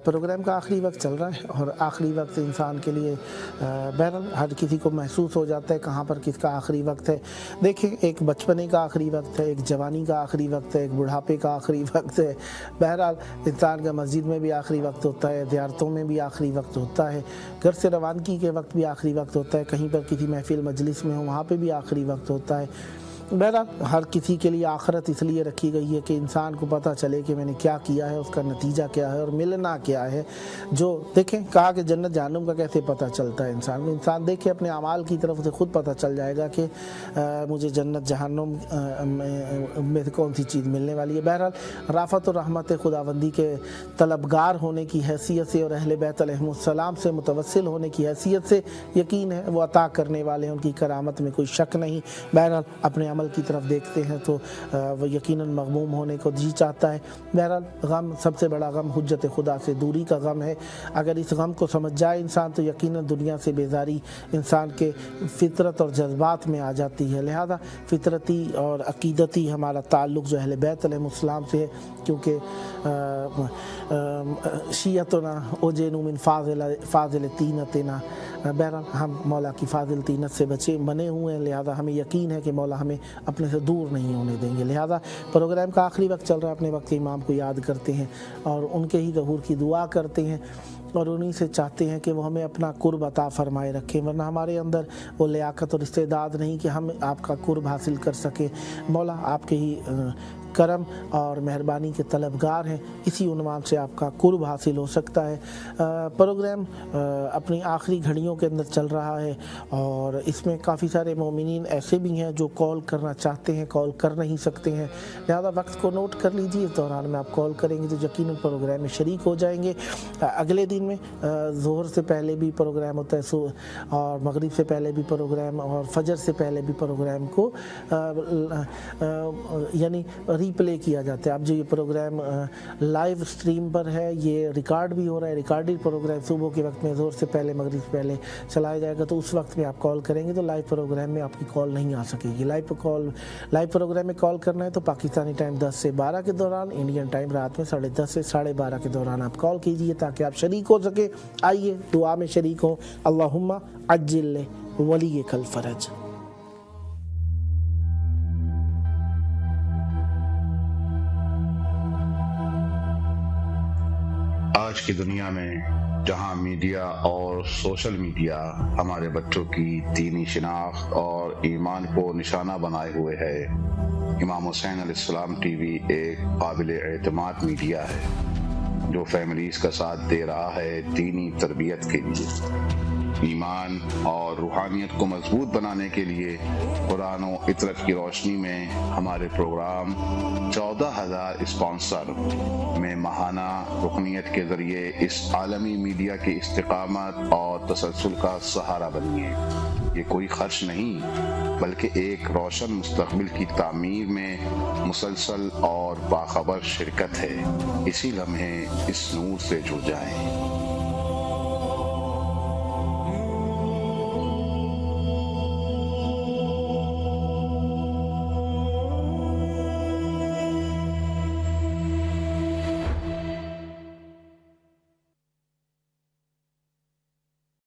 پروگرام کا آخری وقت چل رہا ہے اور آخری وقت انسان کے لیے بہرحال ہر کسی کو محسوس ہو جاتا ہے کہاں پر کس کا آخری وقت ہے۔ دیکھیں، ایک بچپنے کا آخری وقت ہے، ایک جوانی کا آخری وقت ہے، ایک بڑھاپے کا آخری وقت ہے۔ بہرحال انسان کا مسجد میں بھی آخری وقت ہوتا ہے، زیارتوں میں بھی آخری وقت ہوتا ہے، گھر سے روانگی کے وقت بھی آخری وقت ہوتا ہے، کہیں پر کسی محفل مجلس میں ہو وہاں پہ بھی آخری وقت ہوتا ہے۔ بہرحال ہر کسی کے لیے آخرت اس لیے رکھی گئی ہے کہ انسان کو پتہ چلے کہ میں نے کیا کیا ہے، اس کا نتیجہ کیا ہے اور ملنا کیا ہے۔ جو دیکھیں کہا کہ جنت جہنم کا کیسے پتہ چلتا ہے انسان دیکھے اپنے اعمال کی طرف سے خود پتہ چل جائے گا کہ مجھے جنت جہنم میں کون سی چیز ملنے والی ہے۔ بہرحال رافت و رحمت خداوندی کے طلبگار ہونے کی حیثیت سے اور اہل بیت علیہم السلام سے متوسل ہونے کی حیثیت سے یقین ہے وہ عطا کرنے والے ہیں، ان کی کرامت میں کوئی شک نہیں۔ بہرحال اپنے عمل کی طرف دیکھتے ہیں تو وہ یقیناً مغموم ہونے کو جی چاہتا ہے۔ بہرحال غم، سب سے بڑا غم حجت خدا سے دوری کا غم ہے۔ اگر اس غم کو سمجھ جائے انسان تو یقیناً دنیا سے بیزاری انسان کے فطرت اور جذبات میں آ جاتی ہے۔ لہذا فطرتی اور عقیدتی ہمارا تعلق جو اہل بیت علیہ السلام سے ہے، کیونکہ شیعتنا اوجین من فاضل تینتنا، بہرحال ہم مولا کی فاضل تینت سے بنے ہوئے ہیں، لہذا ہمیں یقین ہے کہ مولا ہمیں اپنے سے دور نہیں ہونے دیں گے۔ لہذا پروگرام کا آخری وقت چل رہا ہے، اپنے وقت کے امام کو یاد کرتے ہیں اور ان کے ہی ظہور کی دعا کرتے ہیں اور انہی سے چاہتے ہیں کہ وہ ہمیں اپنا قرب عطا فرمائے رکھیں، ورنہ ہمارے اندر وہ لیاقت اور استعداد نہیں کہ ہم آپ کا قرب حاصل کر سکیں۔ مولا آپ کے ہی کرم اور مہربانی کے طلبگار ہیں، اسی عنوان سے آپ کا قرب حاصل ہو سکتا ہے۔ پروگرام اپنی آخری گھڑیوں کے اندر چل رہا ہے اور اس میں کافی سارے مومنین ایسے بھی ہیں جو کال کرنا چاہتے ہیں، کال کر نہیں سکتے ہیں، لہذا وقت کو نوٹ کر لیجیے، اس دوران میں آپ کال کریں گے تو یقیناً پروگرام میں شریک ہو جائیں گے۔ اگلے دن میں ظہر سے پہلے بھی پروگرام ہوتا ہے اور مغرب سے پہلے بھی پروگرام اور فجر سے پہلے بھی پروگرام کو یعنی ری پلے کیا جاتا ہے۔ اب جو یہ پروگرام لائیو سٹریم پر ہے، یہ ریکارڈ بھی ہو رہا ہے، ریکارڈڈ پروگرام صبح کے وقت میں ظہر سے پہلے مغرب سے پہلے چلایا جائے گا، تو اس وقت میں آپ کال کریں گے تو لائیو پروگرام میں آپ کی کال نہیں آ سکے گی۔ لائیو پروگرام میں کال کرنا ہے تو پاکستانی ٹائم 10 سے 12 کے دوران، انڈین ٹائم رات میں 10:30 سے 12:30 کے دوران آپ کال کیجئے تاکہ آپ شریک ہو سکے۔ آئیے دعا میں شریک ہوں۔ اللہم عجل ولیک الفرج۔ آج کی دنیا میں جہاں میڈیا اور سوشل میڈیا ہمارے بچوں کی دینی شناخت اور ایمان کو نشانہ بنائے ہوئے ہے، امام حسین علیہ السلام ٹی وی ایک قابل اعتماد میڈیا ہے جو فیملیز کا ساتھ دے رہا ہے دینی تربیت کے لیے۔ ایمان اور روحانیت کو مضبوط بنانے کے لیے قرآن و عطرت کی روشنی میں ہمارے پروگرام 14,000 اسپانسر میں ماہانہ رکنیت کے ذریعے اس عالمی میڈیا کی استقامت اور تسلسل کا سہارا بنیے۔ یہ کوئی خرچ نہیں بلکہ ایک روشن مستقبل کی تعمیر میں مسلسل اور باخبر شرکت ہے۔ اسی لمحے اس نور سے جڑ جائیں۔